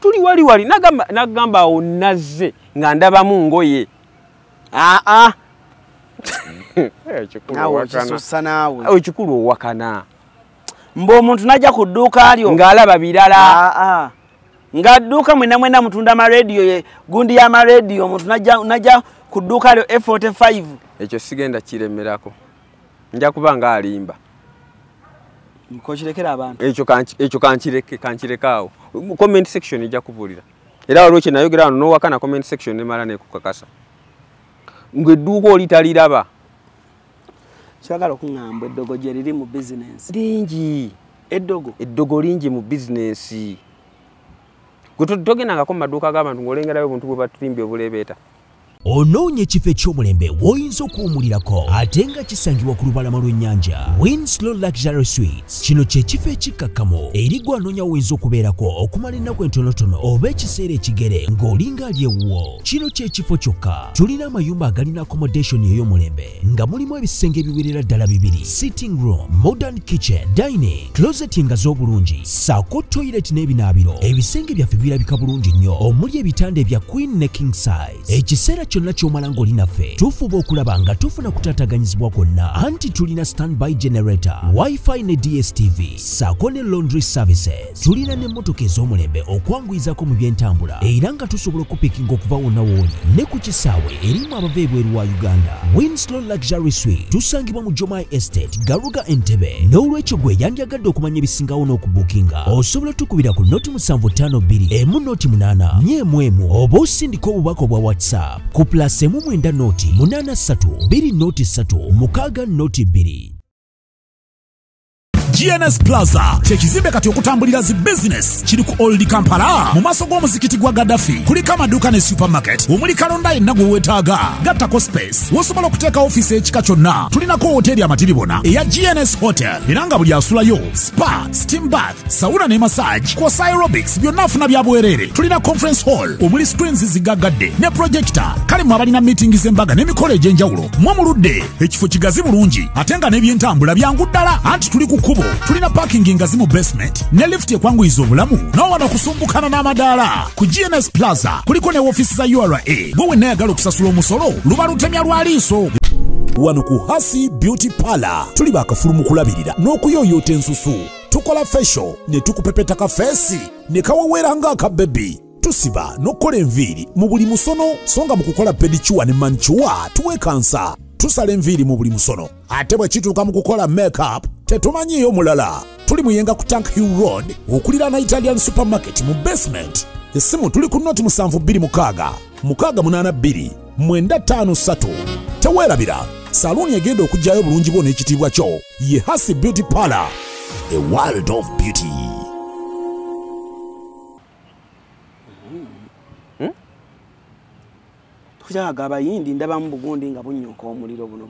tuli wali nagamba awo nazze nga ndabamu ngoye ekikulu owakana mbe omuntu najja ku dduuka lyo ng'alaba birala nga dduuka mwena mutunda amarediyo ye gundi y'amarediyo omuntu najja ku dduuka lyo F45 ekyo sigenda kiremerako nja kuba nga alimba kokirekera abantu ekyo kankirekaawo comment section ejja kubulira era waliwo kye nayogera wano n'owakana comment section nemala nekukakasa ng'edduuka oli taliraba. Kyagala okuŋŋamba eddogo gye liri mu business lingi eddogo lingi mu business gwe togendangako mu maduuka g'abantu ng'olengerayo obuntu bwe batulimbye obuleebeeta Onoonye ekifo eky'omulembe w'oyinza okuwummulirako ate nga kisangibwa ku lubalama lw'ennyanja. Winslow Luxury Suites. Kino kye kifo ekikkakkamu eri gwe anoonya w'oyinza okubeerako okumala ennaku entonotono oba ekiseera ekigere ng'olinga ali ewuwo. Kino kye kifo kyokka. Tulina amayumba agalina accommodation ey'omulembe nga mulimu ebisenge ebiwerera ddala 2, sitting room, modern kitchen, dining, closet nga z'obulungi, ssaako toilet n'ebinaabiro. Ebisenge byaffe birabika bulungi nnyo omuli ebitanda ebya queen ne king size. Ekiseera kyonna ky'omala ng'oli naffe tufuba okulaba nga tufuna kutaataganyizibwa kwonna anti tulina standby generator, wifi ne DSTV ssaako ne laundry services. Tulina n'emmotoka ez'omulembe okwanguyizako mu by'entambula era nga tusobola okupikinga okuva wonna w'oli ne ku kisaawe erimu abava ebweru wa Uganda. Winslow Luxury Suite tusangibwa mu Jomai Estate, Garuga Entebbe. N'olwekyo gwe yandyagadde okumanya ebisingawo n'okubukinga osobola tukubira ku 0752 1 8 oba osindika obubaka obwa WhatsApp ku +1 noti 83 2 noti 3 6 noti 2. GNS Plaza kyekizimbe kati okutambulira zi business kiri ku Old Kampala mu maaso g'omuzikiti gwa Gaddafi. Kuliko amaduuka ne supermarket omuli kalonda yenna gwe weetaaga. Gattako space wosobola okuteeka ofiisi ekika kyonna. Tulinako hoteri amatiribona eya GNS Hotel era nga buli asulayo spa, steam bath, sauna ne massage kw'ossa aerobics byonna afuna bya bwereere. Tulina conference hall omuli screens zigaggadde ne projector. Kale mu abalina meeting z'embaga n'emikolo egy'enjawulo mwe muludde ekifo kigazi bulungi ate nga n'ebyentambula byangu ddala anti tuli ku kkubo. Tulina parking ngazi mu basement ne lift ekwanguyiza obulamu n'owano kusumbukana n'amadaala. Ku GNS Plaza kuliko ne ofiisi za URA gwe wenna ayagala okusasula omusolo luba lutemya lwa liiso. Wano ku Hasi Beauty Parlor tuli baakafulu mu kulabirira n'okuyooyoota ensusu. Tukola facial ne tukupepeta ka feesi ne kaweweera ng'akabebi. Tusiba n'okukola enviiri mu buli musono songa mu kukola pedicure ne manicure tuwekansa. Tusala enviiri mu buli musono ate bwe kituuka mu kukola make-up tetumanyiyo mulala. Tuli muyenga ku Tank Hill Road okulira na Italian supermarket mu basement. Essimu tuli ku noti 72 682 953. Teweerabira saluuni egenda okujjayo bulungi bwo n'ekitiibwa kyo ye Hasi Beauty Parlor, a world of beauty. Tujaga abayindi ndaba mu Bugundi nga bunyuka omuliro buno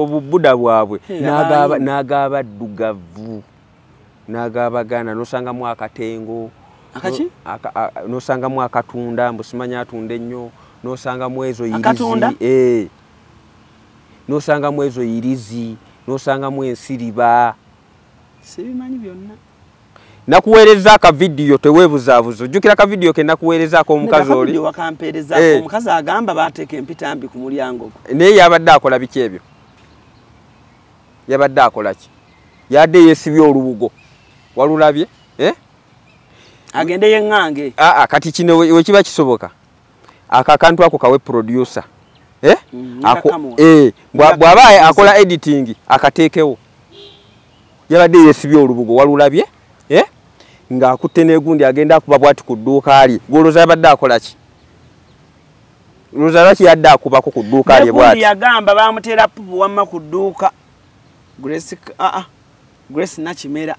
obubuda bwabwe n'agabaddugavu n'agabagana n'osangamu akatengo akaki n'osangamu akatunda mbusimanya atunda ennyo n'osangamu ezo irizi n'osangamu ezo irizi n'osangamu ensiriba sibimanyi byonna. Nakuweereza aka video teweebuzaabuza. Ojjukira ka video ke nakuweerezaako omukazi oli wakampeerezaako omukazi agamba baateeka empitambi ku mulyango naye yabadde akola biki ebyo? Yabadde akola ki? Yadde yeesibye olubugo walulabye agende yeŋŋange. Kati kino wekiba kisoboka akakantu ako kawe producer bw'aba akola editing akateekewo. Yabadde yeesibye olubugo walulabye nga akutte n'egundi agenda akuba bwati ku dduuka lye. Gwolooza yabadde akola ki? Looza lwaki yadde akubako ku dduuka lye bwati? Yagamba baamuteera pupu wamma ku dduuka Grace Nakimera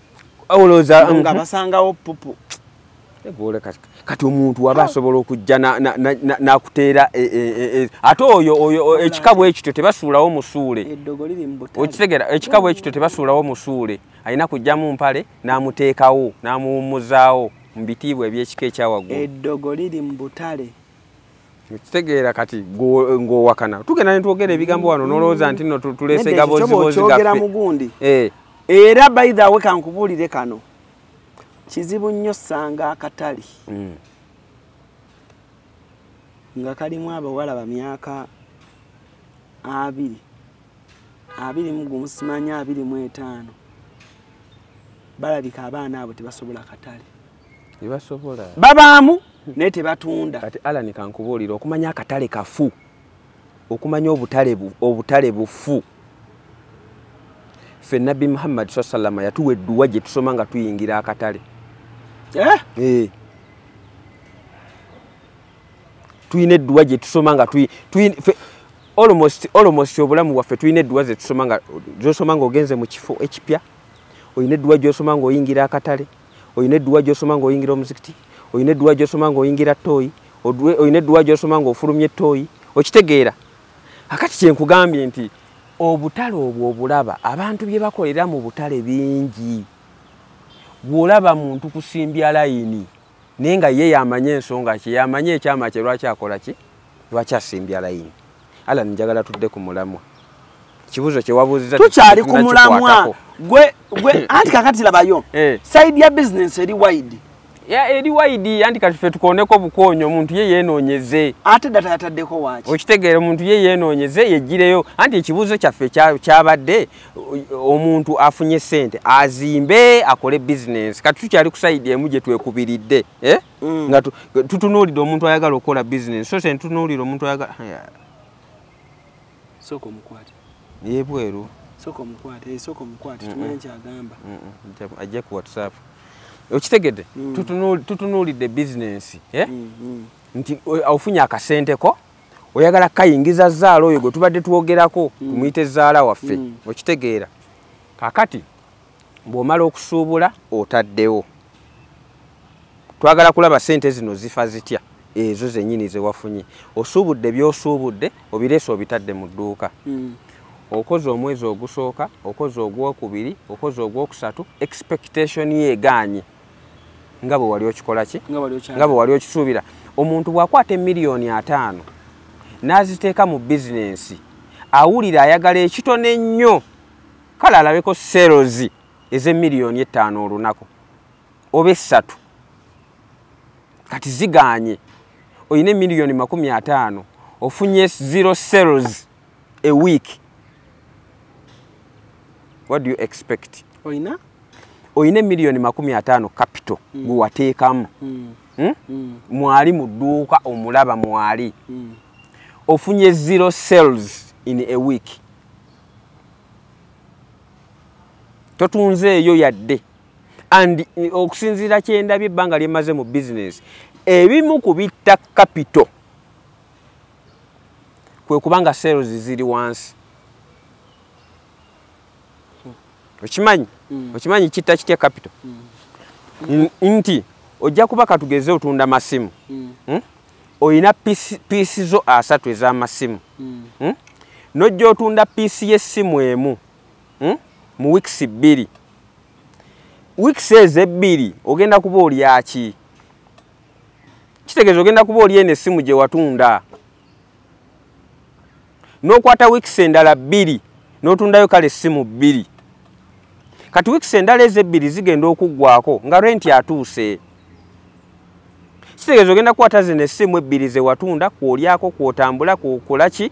olooza nga basangawo pupu. Kati omuntu waba asobola okujja n'akuteera ate oyo ekikabo ekityo tebasuulawo musuule. Okitegeera ekikabo ekityo tebasuulawo musuule. Alina kujjamu mpale n'amuteekawo n'amuwummuzaawo mu bitiibwa eby'ekika ekyawaggulu. Eddogo liri mu butale. Kitegeera kati ng'owakana. Tugenda ne twogera ebigambo wano n'olowooza nti nno tuleese gabozibozi kyogera Mugundi. Era by the way kankubuulire kano. Kizibu nnyo sanga akatali. Nga kalimu abawala ba myaka 20 simanya 25. Balabika abaana abo tebasobola katale. Tebasobola. Babaamu naye tebatunda. Kati Alan kankubuulira okumanya akatale kafu. Okumanya obutale bufu. Ffe Nabbi Muhammad sallallahu yatuwa edduwa gye tusoma nga tuyingira akatale. Tuyina edduwa gye tusoma nga almost obulamu bwaffe tuyina edduwa ze tusoma nga z'osoma ng'ogenze mu kifo ekipya. Oyina edduwa gy'osoma ng'oyingira akatale. Oyina edduwa gy'osoma ng'oyingira omuzikiti. Oyina edduwa gy'osoma ng'oyingira ttooyi. Oyina edduwa gy'osoma ng'ofulumya ettooyi. okitegeera akati kyenkugambye nti obutale obwo obulaba abantu bye bakolera mu butale bingi bw'olaba muntu kusimbya layini naye nga ye yamanye ensonga ki yamanye ekyama kye lwaki akola ki lwaki asimbya layini ala njagala tudde ku mulamwa kibuzo kye wabuuziza tukyali ku mulamwa gwe anti kakati labayo side ya business eri wide eri wide anti kati ffe tukoneko bukonyo omuntu ye yenoonyeze ate data yataddeko waki okitegeera omuntu ye yenoonyeze yegireyo anti ekibuzo kyaffe kyabadde omuntu afunye sente azimbe akole business kati tukyali ku side emu gye twekubiridde nga tutunuulidde omuntu ayagala okukola business so se ntunuulira omuntu ayagala soko mukwate yebweru soko mukwate tumanyi kyagamba ajja ku WhatsApp okitegedde tutunuulidde business nti ofunye akasenteko oyagala kayingiza zaala oyo gwe tubadde twogerako tumuyite zaala waffe okitegeera kakati bw'omala okusuubula otaddewo twagala kulaba sente zino zifa zitya ezo zennyini ze wafunye osuubudde by'osuubudde obireese obitadde mu dduuka okoze omwezi ogusooka okoze ogwokubiri okoze ogwokusatu expectation ye egaanye nga bwe wali okikola ki nga bwe wali okisuubira omuntu bw'akwata $5,000,000 n'aziteeka mu bizinensi awulira ayagala ekitono ennyo kale alabeko sales ez'5,000,000 olunaku oba 3 kati zigaanye oyine $50,000,000 ofunye 0 sales a week. What do you expect? Oyine $50,000,000 capital gwe wateekamu mwali mu dduuka omulaba mwali ofunye 0 sales in a week totunze eyo yadde and okusinziira kyendabye ebbanga lyemaze mu business ebimu kubitta capital kwe kubanga sales ziri wansi okimanyi kitta kitya capital nti ojja kuba katugeze otunda masimu oyina piisi zo 3 ez'amasimu nojja otunda piisi y'essimu emu mu weeks 2 weeks ezo 2 ogenda kuba olyaki kitegeeza ogenda kuba olyeno essimu gye watunda n'okwata weeks endala 2 n'otundayo kale essimu 2 kati weeks endala ezo 2 zigenda okuggwako nga renti atuuse kitegeeza ogenda kukwata zino essimu 2 ze watunda kwolyako kwotambula kwokola ki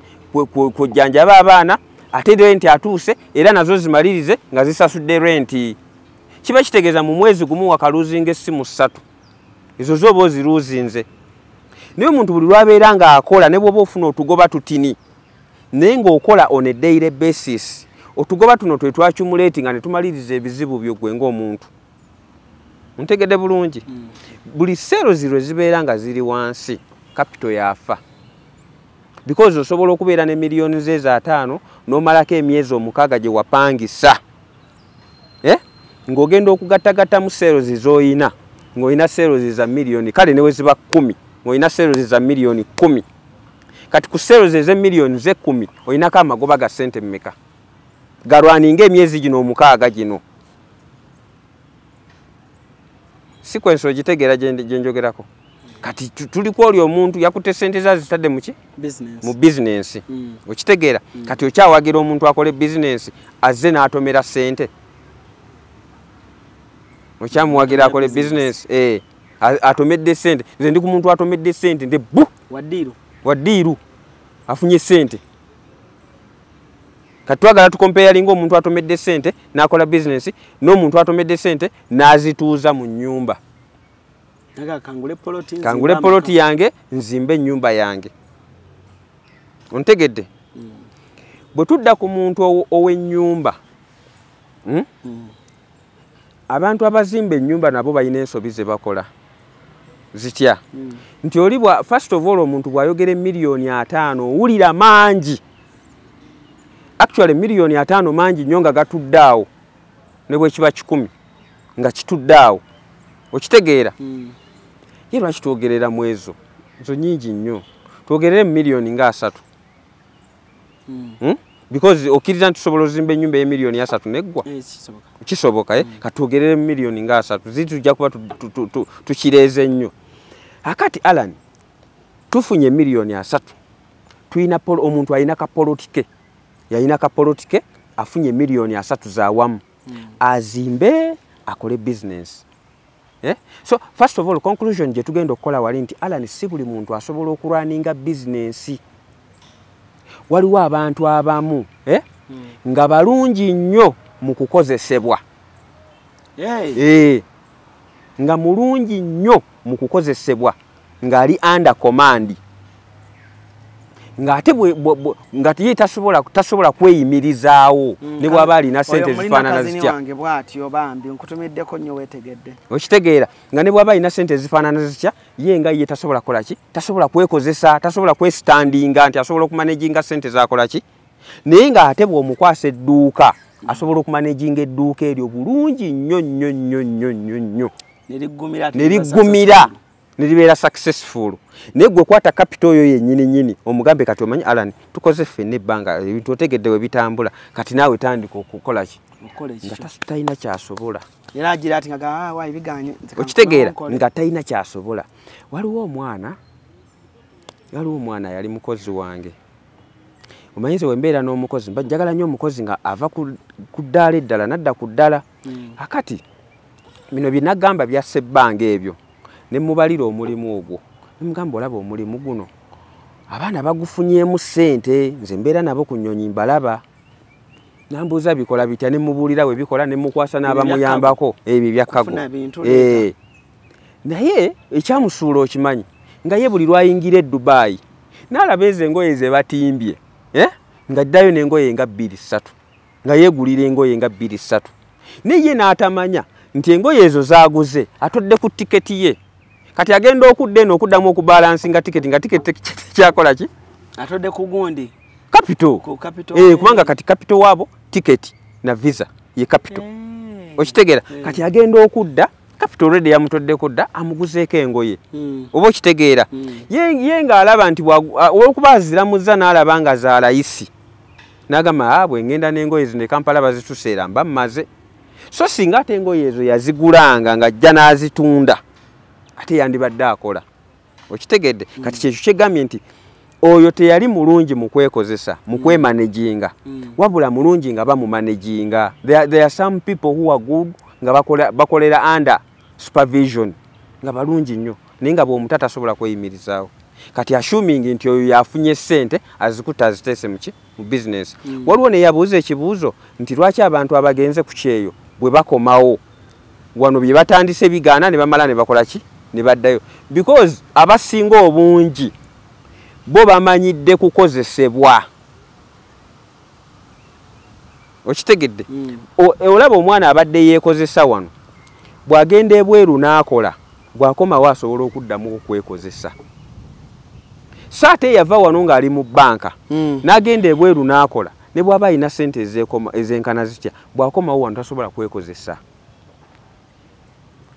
kwojjanjaba abaana ate renti atuuse era nazo zimalirize nga zisasudde renti kiba kitegeeza mu mwezi gumu wakaluzinga essimu 3 ezo zoba oziruuzinze naye omuntu buli lwabeera nga akola ne bwoba ofuna otugoba tutini naye ng'okola on a daily basis otugoba tuno twe twacumulatinga ne tumaliriza ebizibu byo gwe ng'omuntu ntegedde bulungi buli sales lwe zibeera nga ziri wansi capital yafa because osobola okubeera ne miliyoni ze za 5 n'omalako emyezi 6 gye wapangisa ng'ogenda okugattagatta mu sales z'oyina ng'oyina sales za miliyoni kale newe ziba 10 ng'oyina sales za miliyoni 10 kati ku sales ez'emiliyoni ze 10 oyinako amagoba ga sente mmeka galwaninga emyezi gino 6 gino sequence ogitegeera gye njogerako kati tuli kwoli omuntu yakutte sente za zitadde muki mu business okitegeera kati okyawagira omuntu akole business azze n'atomera sente okyamuwagira akole business atomedde sente nze ndi ku muntu atomedde sente nde bu waddiiru afunye sente kati twagala tukompeyalinga omuntu atomedde sente n'akola business n'omuntu atomedde sente n'azituuza mu nnyumba kangule poloti yange nzimbe ennyumba yange ontegedde bwe tudda ku muntu ow'ennyumba abantu abazimba ennyumba nabo balina ensobi ze bakola zitya nti oli first of all omuntu bw'ayogera $5,000,000 owulira mangi actually $5,000,000 mangi nnyo nga gatudde awo ne bwe kiba 10 nga kitudde awo okitegeera ye lwaki twogerera mu ezo nyingi nnyo twogerere millioni nga 3 because okiriza ntusobola ozimba ennyumba y'emiliyoni 3 neggwa kisoboka katwogerere millioni nga 3 zitujja kuba tukireze nnyo akati Alan tufunye millioni 3 tuina omuntu ayina kapolotike yayina kapolotike afunye millioni 3 za wamu azimbe akole business so first of all conclusion je tugenda okukola wali nti Alan si buli muntu asobola okulwaninga business waliwo abantu abamu nga balungi nnyo mu kukozesebwa nga mulungi nnyo mu kukozesebwa ng'ali under command ng'ate ngati ye tasobola kweyimirizaawo ne bw'aba alina ssente zifaanana zitya okitegeera nga ne bw'aba alina ssente zifaanana zitya ye nga ye tasobola kukola ki tasobola kwekozesa tasobola kwestandinga nti asobola okumanaginga ssente zakola ki naye ng'ate bw'omukwasa edduuka asobola okumanaginga edduuka eryo bulungi nnyo nnyo nnyo nnyo nnyo nnyo neriggumira neribeera successful naye gwe kwata capital oyo yennyini nnyini omugambe kati omanyi Alan tukoze ffenna ebbanga ebintu otegedde we bitambula kati naawe tandika okukola ki nga talina kyasobola okitegeera nga talina kyasobola waliwo omwana yali mukozi wange omanyize wembeera n'omukozi njagala nnyo omukozi nga ava ku ddaala eddala nadda ku ddala akati bino bye nagamba byasse ebbanga ebyo ne mubalira omulimu ogwo nemugamba olaba omulimu guno abaana bagufunyeemu ssente nze mbeera nabo ku nnyonyi mbalaba nambuuza bikola bitya ne mubuulira we bikola ne mukwasa n'abamuyambako ebyo byakkago naye ekyamusuula okimanyi nga ye buli lwayingira e Dubai n'alaba ezo engoye ze batimbye nga ddayo n'engoye nga 2-3 nga yeegulira engoye nga 2-3 naye n'atamanya nti engoye ezo zaaguze atodde ku tiketi ye kati agenda okudda eno okuddamu okubalansinga tiketi nga tiketi kyakola ki atodde ku gundi capital kubanga kati capital waabo tiketi na visa ye capital okitegeera kati agenda okudda capital already yamutodde kudda amuguzeeko engoye oba okitegeera ye ng'alaba nti olwokuba aziramuza n'alaba nga za layisi n'agamba bwe ngenda n'engoye zino e Kampala bazituseera mba mmaze so singa ate engoye ezo yazigulanga ng'ajja n'azitunda ate yandibadde akola okitegedde kati kyekyo kyegambye nti oyo teyali mulungi mu kwekozesa mu kwemanaginga wabula mulungi nga bamumanaginga there are some people who are good nga bakolera under supervision nga balungi nnyo naye nga bw'omutu tasobola kweyimirizaawo kati assuming nti oyo yafunye ssente azikuta aziteese muki mu business waliwo ne yabuuza ekibuuzo nti lwaki abantu abagenze ku kyeyo bwe bakomawo wano bye batandise bigaana ne bamala ne bakola ki ne baddayo because abasinga obungi bo bamanyidde kukozesebwa okitegedde olaba omwana abadde yeekozesa wano bw'agenda ebweru n'akola bw'akomawo asobola okuddamu okwekozesa saate yava wano ng'ali mu bbanka n'agenda ebweru n'akola ne bw'aba alina ssente ezenkana zitya bw'akomawo wano tasobola kwekozesa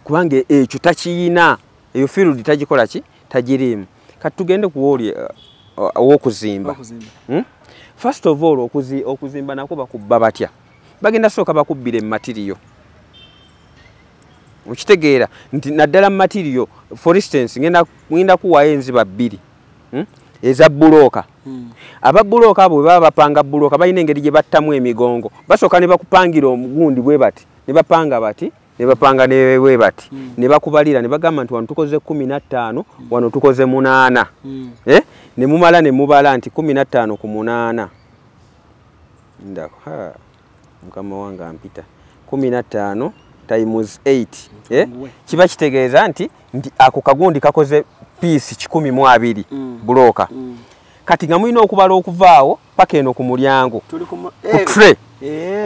kubanga ekyo takiyina eyo field tagikola ki tagirimu kati tugende kuwoli ow'okuzimba first of all okuzimba nako bakubba batya bagenda sooka bakubbira material okitegeera nti naddala material for instance ngenda kuwaayo enziba 2 eza bulooka ababulooka abo baba bapanga bulooka balina engeri gye battamu emigongo basooka ne bakupangira omugundi bwe bati ne bapanga bati ne bapanga ne bwe bati ne bakubalira ne bagamba nti wano tukoze 15 wano tukoze 8 ne mumala ne mubala nti 15 ku 8 ndako mukama wange ampita 15 times 8 kiba kitegeeza nti ako kagundi kakoze piece 12 bulooka kati nga mulina okubala okuvaawo paka eno ku mulyango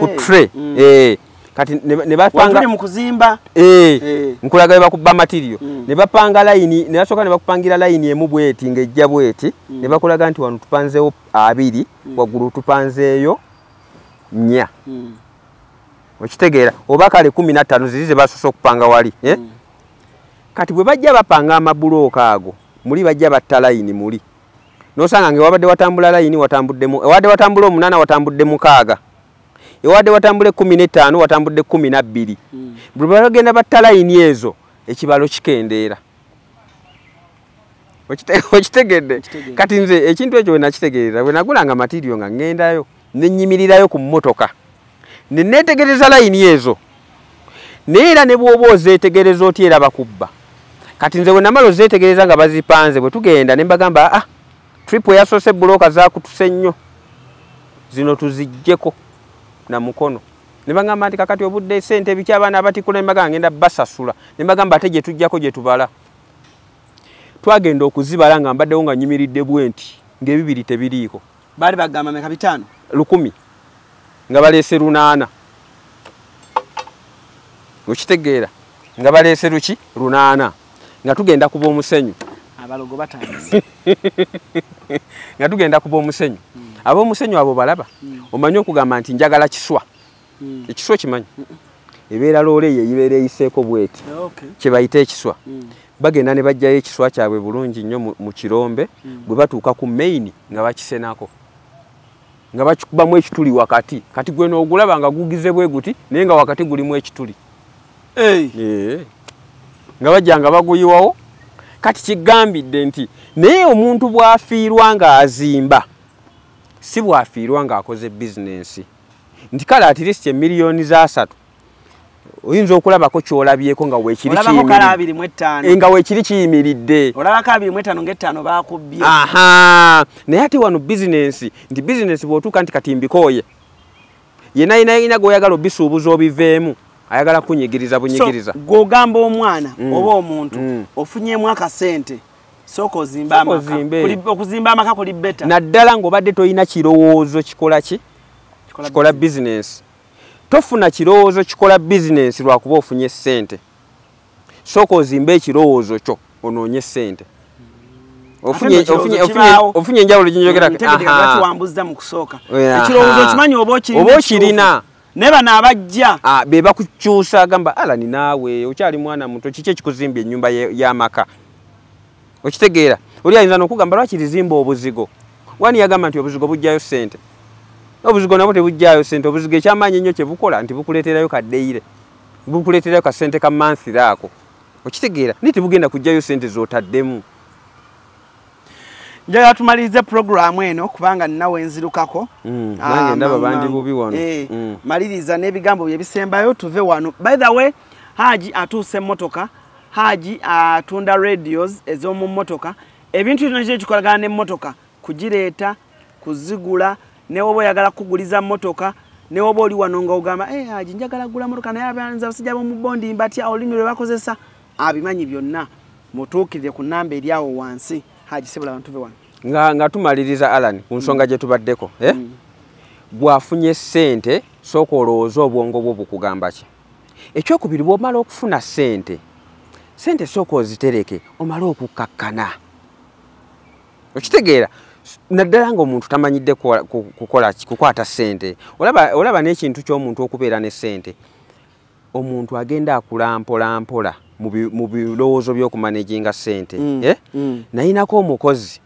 ku tray kati ne bapanga mu kuzimba nkulaga bakubba material ne bapanga line ne basoka ne bakupangira line emu bweti ngejja bweti ne bakulaga nti wano tupanzeewo 2 waggulu tupanzeeyo 4 okitegeera oba kale 15 zirize basoso okupanga wali kati bwe bajja bapanga amabulooka ago muli bajja batta line muli nosanga ngewabadde watambula layini watambuddemu ewadde watambula 8 watambudde 6 ewadde watambule 15 watambudde 12 buli bagenda batta layini ezo ekibalo kikendeera okitegedde kati nze ekintu ekyo nakitegeerera bwe nagulanga material nga ngendayo nenyimirirayo ku mmotoka nenetegereza layini ezo neera ne bwoba ozeetegereza oti era bakubba kati nze bwe namala ozeetegereza nga bazipanze bwe tugenda ne mbagamba trip yasoose buloka zakutuse nnyo zino tuzijjeko na mukono ne bagamba nti kakati obudde sente ebiki abaana abatikula ne bagamba ngenda basasula ne bagamba ate gye tujjako gye tubala twagenda okuzibala nga mbaddewo nga nyimiridde bwenti ng'ebibiri tebiriiko bali bagamba meka 5 10 nga baleese 8 okitegeera nga baleese luki 8 nga tugenda kuba omusenyu abalogo batandise nga tugenda kuba omusenyu ab'omusenyu abo balaba omanyi okugamba nti njagala kiswa ekiswa kimanyi ebeera loole ye yibeera eyiseeko bweti kye bayita ekiswa bagenda ne bajjayo ekiswa kyabwe bulungi nnyo mu kirombe bwe batuuka ku maini nga bakisenako nga bakikubamu ekituli wakati kati gwe n'ogulaba nga gugize bwe guti naye nga wakati gulimu ekituli nga bajja nga baguyiwawo kati kigambidde nti naye omuntu bw'afiirwa nga azimba si bw'afiirwa nga akoze bizinensi nti kale at least emiliyoni za 3 oyinza okulabako kyolabyeko nga weekiri kiyimiridde nga weekiri kiyimiridde olabako 25 ng'ettaano bakubbye naye ate wano bizinensi nti bizinensi bw'otuuka nti kati mbikooye yenayina gweoyagala obisuubuza obiveemu ayagala kunyigiriza bunyigiriza gw'ogamba omwana oba omuntu ofunyeemu akasente sooka ozimba amaka okuzimba amaka kuli beta naddala ng'obadde toyina kirowoozo kikola ki kikola bizinensi tofuna kirowoozo kikola bizinensi lwakuba ofunye ssente sooka ozimba ekirowoozo kyo onoonye ssente ofunye enjawulo ginjogera mu kusooka ekirowoozo kimanyi oba okirina ne bano abajja be bakukyusa agamba alani naawe okyali mwana muto kiki ekikuzimbya ennyumba y'amaka okitegeera oli ayinza n'okugamba lwaki lizimba obuzigo wani yagamba nti obuzigo bujjayo ssente obuzigo nabwo tebujjayo ssente obuzigo ekyamaanyi ennyo kye bukola nti bukuleeterayo kaddeire bukuleeterayo kasente ka manthiri ako okitegeera naye tebugenda kujjayo ssente z'otaddemu njagala tumalirize programu eno kubanga ninawe nzirukako nange ndaba bandi bubi wano maliriza n'ebigambo bye bisembayo tuve wano by the way Haji atuuse emmotoka Haji atunda radios ez'omu mmotoka ebintu bino kye kikolagana n'emmotoka kugireeta kuzigula ne woba oyagala kuguliza mmotoka ne woba oli wano nga ogamba Haji njagala gula mmotoka naye abanza abasajja b'omu bondi mbatya olulimi lwe bakozesa abimanyi byonna mutuukirire ku nnamba eri awo wansi Haji sebula abantu tuve wano nga tumaliriza Alan ku nsonga gye tubaddeko bw'afunye ssente sooka olowooza obwongo bwo bukugamba ki ekyokubiri bw'omala okufuna ssente sooka ozitereke omale okukkakkana okitegeera naddala ng'omuntu tamanyidde kukwata ssente olaba n'ekintu ky'omuntu okubeera ne ssente omuntu agenda akula mpola mu birowoozo by'okumanejinga ssente nayinako omukozi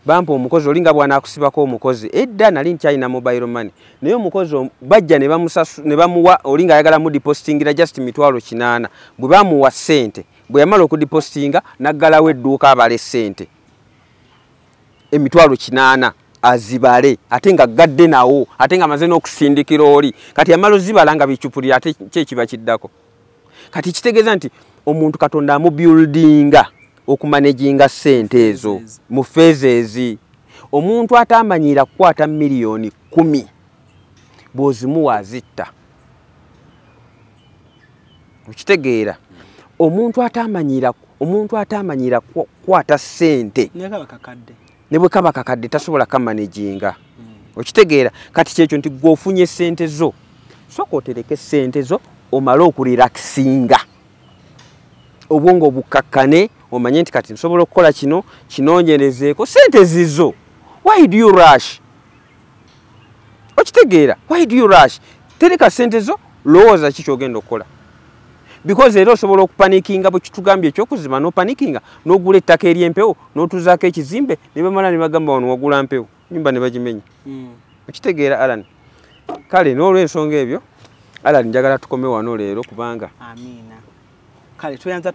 bampa omukozi olinga bw'anaakusibako omukozi edda nali nkyalina mobile money naye omukozi bajja ne bamuwa olinga ayagala mu depositingira just 800 bwe bamuwa ssente bwe yamala okudepositinga naggalawo edduuka abale ssente 800 azibale ate nga gadde nawo ate nga amaze n'okusindikira oli kati yamala ozibala nga bicupuli ate kyekiba kiddako kati kitegeeza nti omuntu Katonda amubuildinga okumanejinga ssente ezo mu phases omuntu atamanyira kukwata miliyoni 10 bw'ozimuwa azitta okitegeera omuntu atamanyira kukwata ssente ne bwe kaba kakadde tasobola kamanejinga okitegeera kati kyekyo nti gw'ofunye ssente zo sooka otereke ssente zo omale okurelaxinga obwongo bukkakkane omanye nti kati nsobola okukola kino kinonyerezeeko ssente zizo why do you rush okitegeera why do you rush tereka ssente zo lowooza ki kyogenda okukola because era osobola okupanikinga bwe kitugambye ekyokuzima n'opanikinga n'ogula ettaka ery'empewo n'otuzaako ekizimbe ne bamala ne bagamba wano wagula mpewo nyumba ne bagimenya okitegeera Alan kale n'olw'ensonga ebyo Alan njagala tukome wano leero kubanga amina kale tweyanze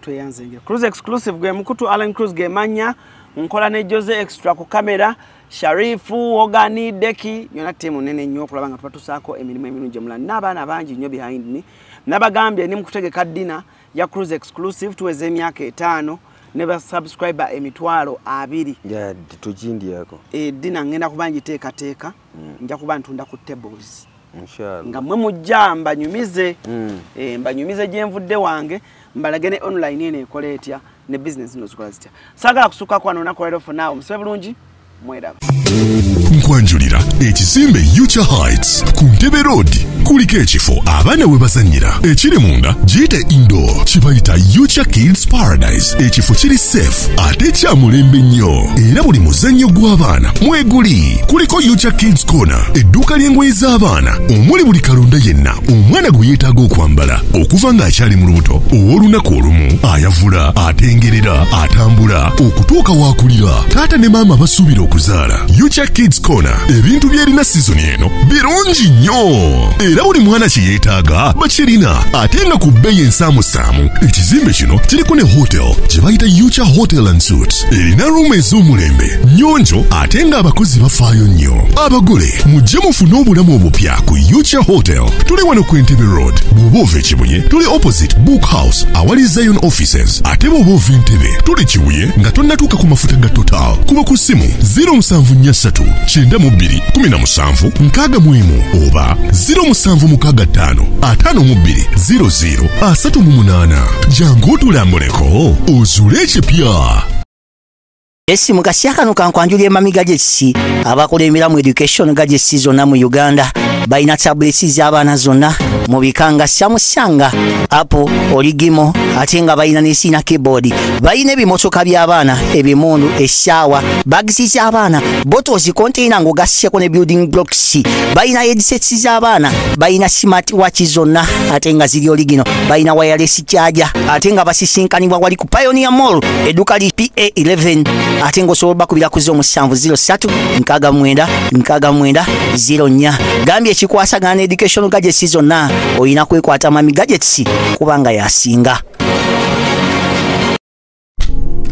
Cruise Exclusive gwe mukutu Alan Cruz gemanya nkola ne Jose Extra ku kamera Sharifu Ogani Deki yona timu nene nnyo okulaba nga tubatusaako emirimu emirungi emulala n'abaana bangi nnyo behind me nabagambye ni mukutegeka dina ya Cruise Exclusive tuweze emyaka 5 ne ba subscriber emitwalo 2 ya tujindiako dina ngenda kubanja teeka nja kuba ntunda ku tables inshallah nga mwe mujja mbanyumize mbanyumize gyenvudde wange mbalagene online ene ekole etya ne business no zikola zitya sagala kusuka kwa nona ko for now msibe bulungi mwera nkwanjulira ekizimbe Future Heights ku Ntebe Road kuliko ekifo abaana we bazannyira ekiri munda giyite indoor kibayita Future Kids Paradise ekifo kiri safe ate kya mulembe nnyo era buli muzannyo gw'abaana mweguli kuliko Future Kids Corner edduuka ly'engoye z'abaana omuli buli kalonda yenna omwana gwe yeetaaga okwambala okuva ng'akyali mu lubuto ow'olunaku olumu ayavula atengerera atambula okutuuka waakulira taata ne maama basuubira okuzaala Future Kids Corner ebintu byerina season eno birungi nnyo era buli mwana kye yeetaaga bakirina ate nga ku bbeeyi ensaamusaamu ekizimbe kino kiriko ne hotel gye bayita Future Hotel and Suites erina ruumu ez'omulembe nnyonjo ate nga abakozi bafaayo nnyo abagole mujje mufune obulamu obupya ku Future Hotel tuli wano ku Entebbe Road bw'oba ova Kibuye tuli opposite Book House awali Zion Offices ate bw'oba ova Entebbe tuli Kibuye nga tonnatuuka ku mafuta ga Total kuba ku ssimu 0743 92 17 61 oba 0765 52 00 38 jangu otulambuleko ozule ekipya Esi mukasya kano kankwanjulya emamiga gy'ekisi abakola emiramu education gadgets zonna mu Uganda balina tablets z'abaana zonna mu bikanga Samsung, Apple, Origimo ate nga balina n'esina keyboard balina ebimotoka by'abaana ebimundu eshaawa bags z'abaana bottles container ng'ogasseko ne building blocks balina headsets z'abaana balina smart watch zonna ate nga ziri Origino balina wireless charger ate nga basisinkanibwa wali ku Pioneer Mall edduuka li PA11 ate ng'osobola bakubira ku 0703 69 gambye ekikwasagana education gadgets zonna oyina kwekwata mami gadgets kubanga yasinga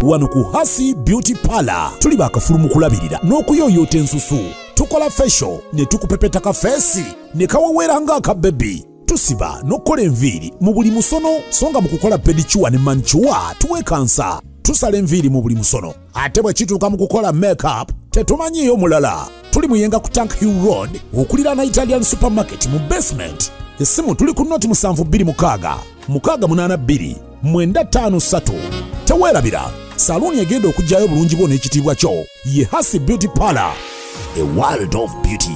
wano ku Hasi Beauty Parlor tuli bakafulu mu kulabirira n'okuyoyota ensusu tukola facial ne tukupepeta ka face ne kawawera nga baby tusiba n'okola enviiri mu buli musono songa mu kukola pedicure ne manicure tuwekansa tusala enviiri mu buli musono ate bwe kituuka mu kukola makeup tetumanyiyo mulala tuli muyenga ku Tank Hill Road okulira na Italian supermarket mu basement essimu tuli ku noti 72 682 953 teweerabira saluni egenda okujjayo bulungi bwo n'ekitiibwa kyo ye Hasi Beauty Parlor, a world of beauty.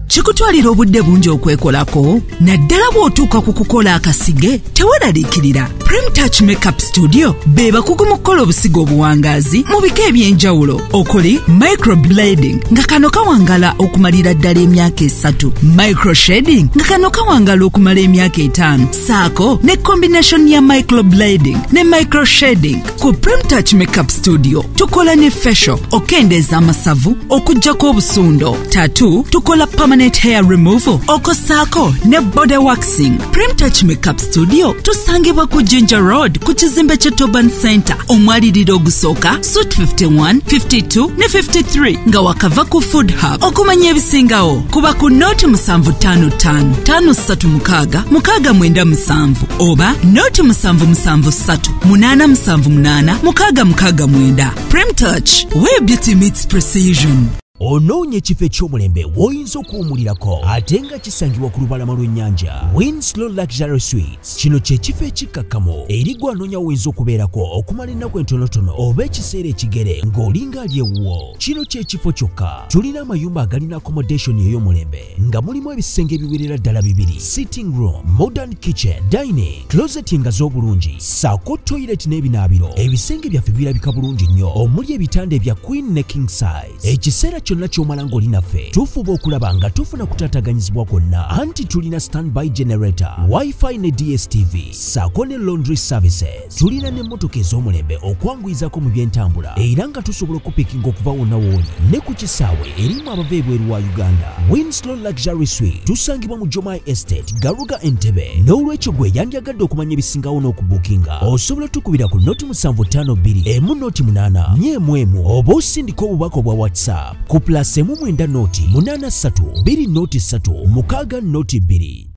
Chikutwalira obudde bungi okwekolako naddala bw'otuuka ku kukola akasige teweeraliikirira Prem Touch Makeup Studio be bakugu mu kukola obusigo obuwangaazi mu bika eby'enjawulo okuli microblading nga kano kawangala okumalira ddala emyaka 3, microshading nga kano kawangala okumala emyaka 5 saako ne combination ya microblading ne microshading. Ku Prem Touch Makeup Studio tukola ne facial okendeeza amasavu okuggyako obusundo, tattoo tukola permanent hair removal okosaako ne body waxing. Prem Touch Makeup Studio tusangibwa ku Ginger Road ku kizimbe kye Toban Center omwaliriro ogusooka Suite 51, 52 ne 53 nga wakava ku Food Hub. Okumanya ebisingawo kuba ku noti 755 536 697 oba noti 773 878 669. Prem Touch, where beauty meets precision. Onoonye ekifo eky'omulembe w'oyinza okuwummulirako ate nga kisangibwa ku lubalama lw'ennyanja. Winslow Luxury Suites kino kye kifo ekikkakamo eri gwe anoonya w'oyinza okubeerako okumala ennaku entonotono oba ekiseera ekigere ng'olinga ali ewuwo. Kino kye kifo kyokka. Tulina amayumba agalina accommodation ey'omulembe nga mulimu ebisenge ebiwerera ddala 2, sitting room, modern kitchen, dining, closet engazi obulungi, ssaako toilet n'ebinaabiro. Ebisenge byaffe birabika bulungi nnyo omuli ebitanda ebya queen ne king size. Ekiseera kyonna ky'omala ng'oli naffe tufuba okulaba nga tofuna kutaataganyizibwa kwonna anti tulina standby generator wifi ne dstv saako ne laundry services tulina n'emmotoka ez'omulembe okwanguyizako mu by'entambula era nga tusobola okupikinga okuva wonna wooli ne ku kisaawe erimu abava ebweru wa uganda. Winslow Luxury Suite tusangibwa mu Jomai Estate Garuga Entebbe n'olwekyo gwe yandyagadde okumanya ebisingawo n'okubukinga osobola tukubira ku noti 752 emu noti 8 nyemwemu oba osindika obubaka obwa whatsapp ku plus emu 9 noti 83 2 noti 3 6 noti 2.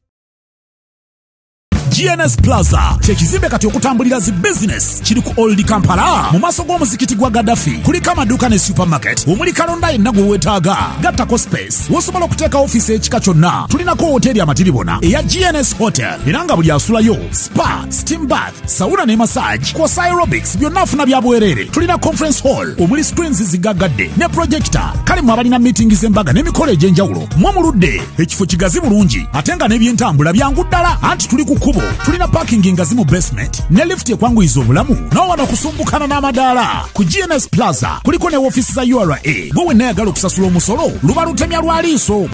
GNS Plaza kyekizimbe kati okutambulira zi business kiri ku Old Kampala mu maaso g'omuzikiti gwa Gaddafi kuliko amaduuka ne supermarket omuli kalonda yenna gwe weetaaga gattako space wosobola okuteeka ofiisi ekika kyonna tulinako hoteri amatiribona eya GNS Hotel era nga buli asulayo spa steam bath sauna ne massage kw'ossa aerobics byonna afuna bya bwereere tulina conference hall omuli screens zigaggadde ne projector kale mu abalina meeting z'embaga n'emikolo egy'enjawulo mwamuludde ekifo kigazi bulungi ate nga n'ebyentambula byangu ddala anti tuli ku kkubo tulina parking ngazi mu basement ne lift ekwanguyiza obulamu n'owano kusumbukana n'amadaala ku GNS Plaza kuliko ne ofiisi za URA gwe wenna ayagala okusasula omusolo luba lutemya lwa liiso.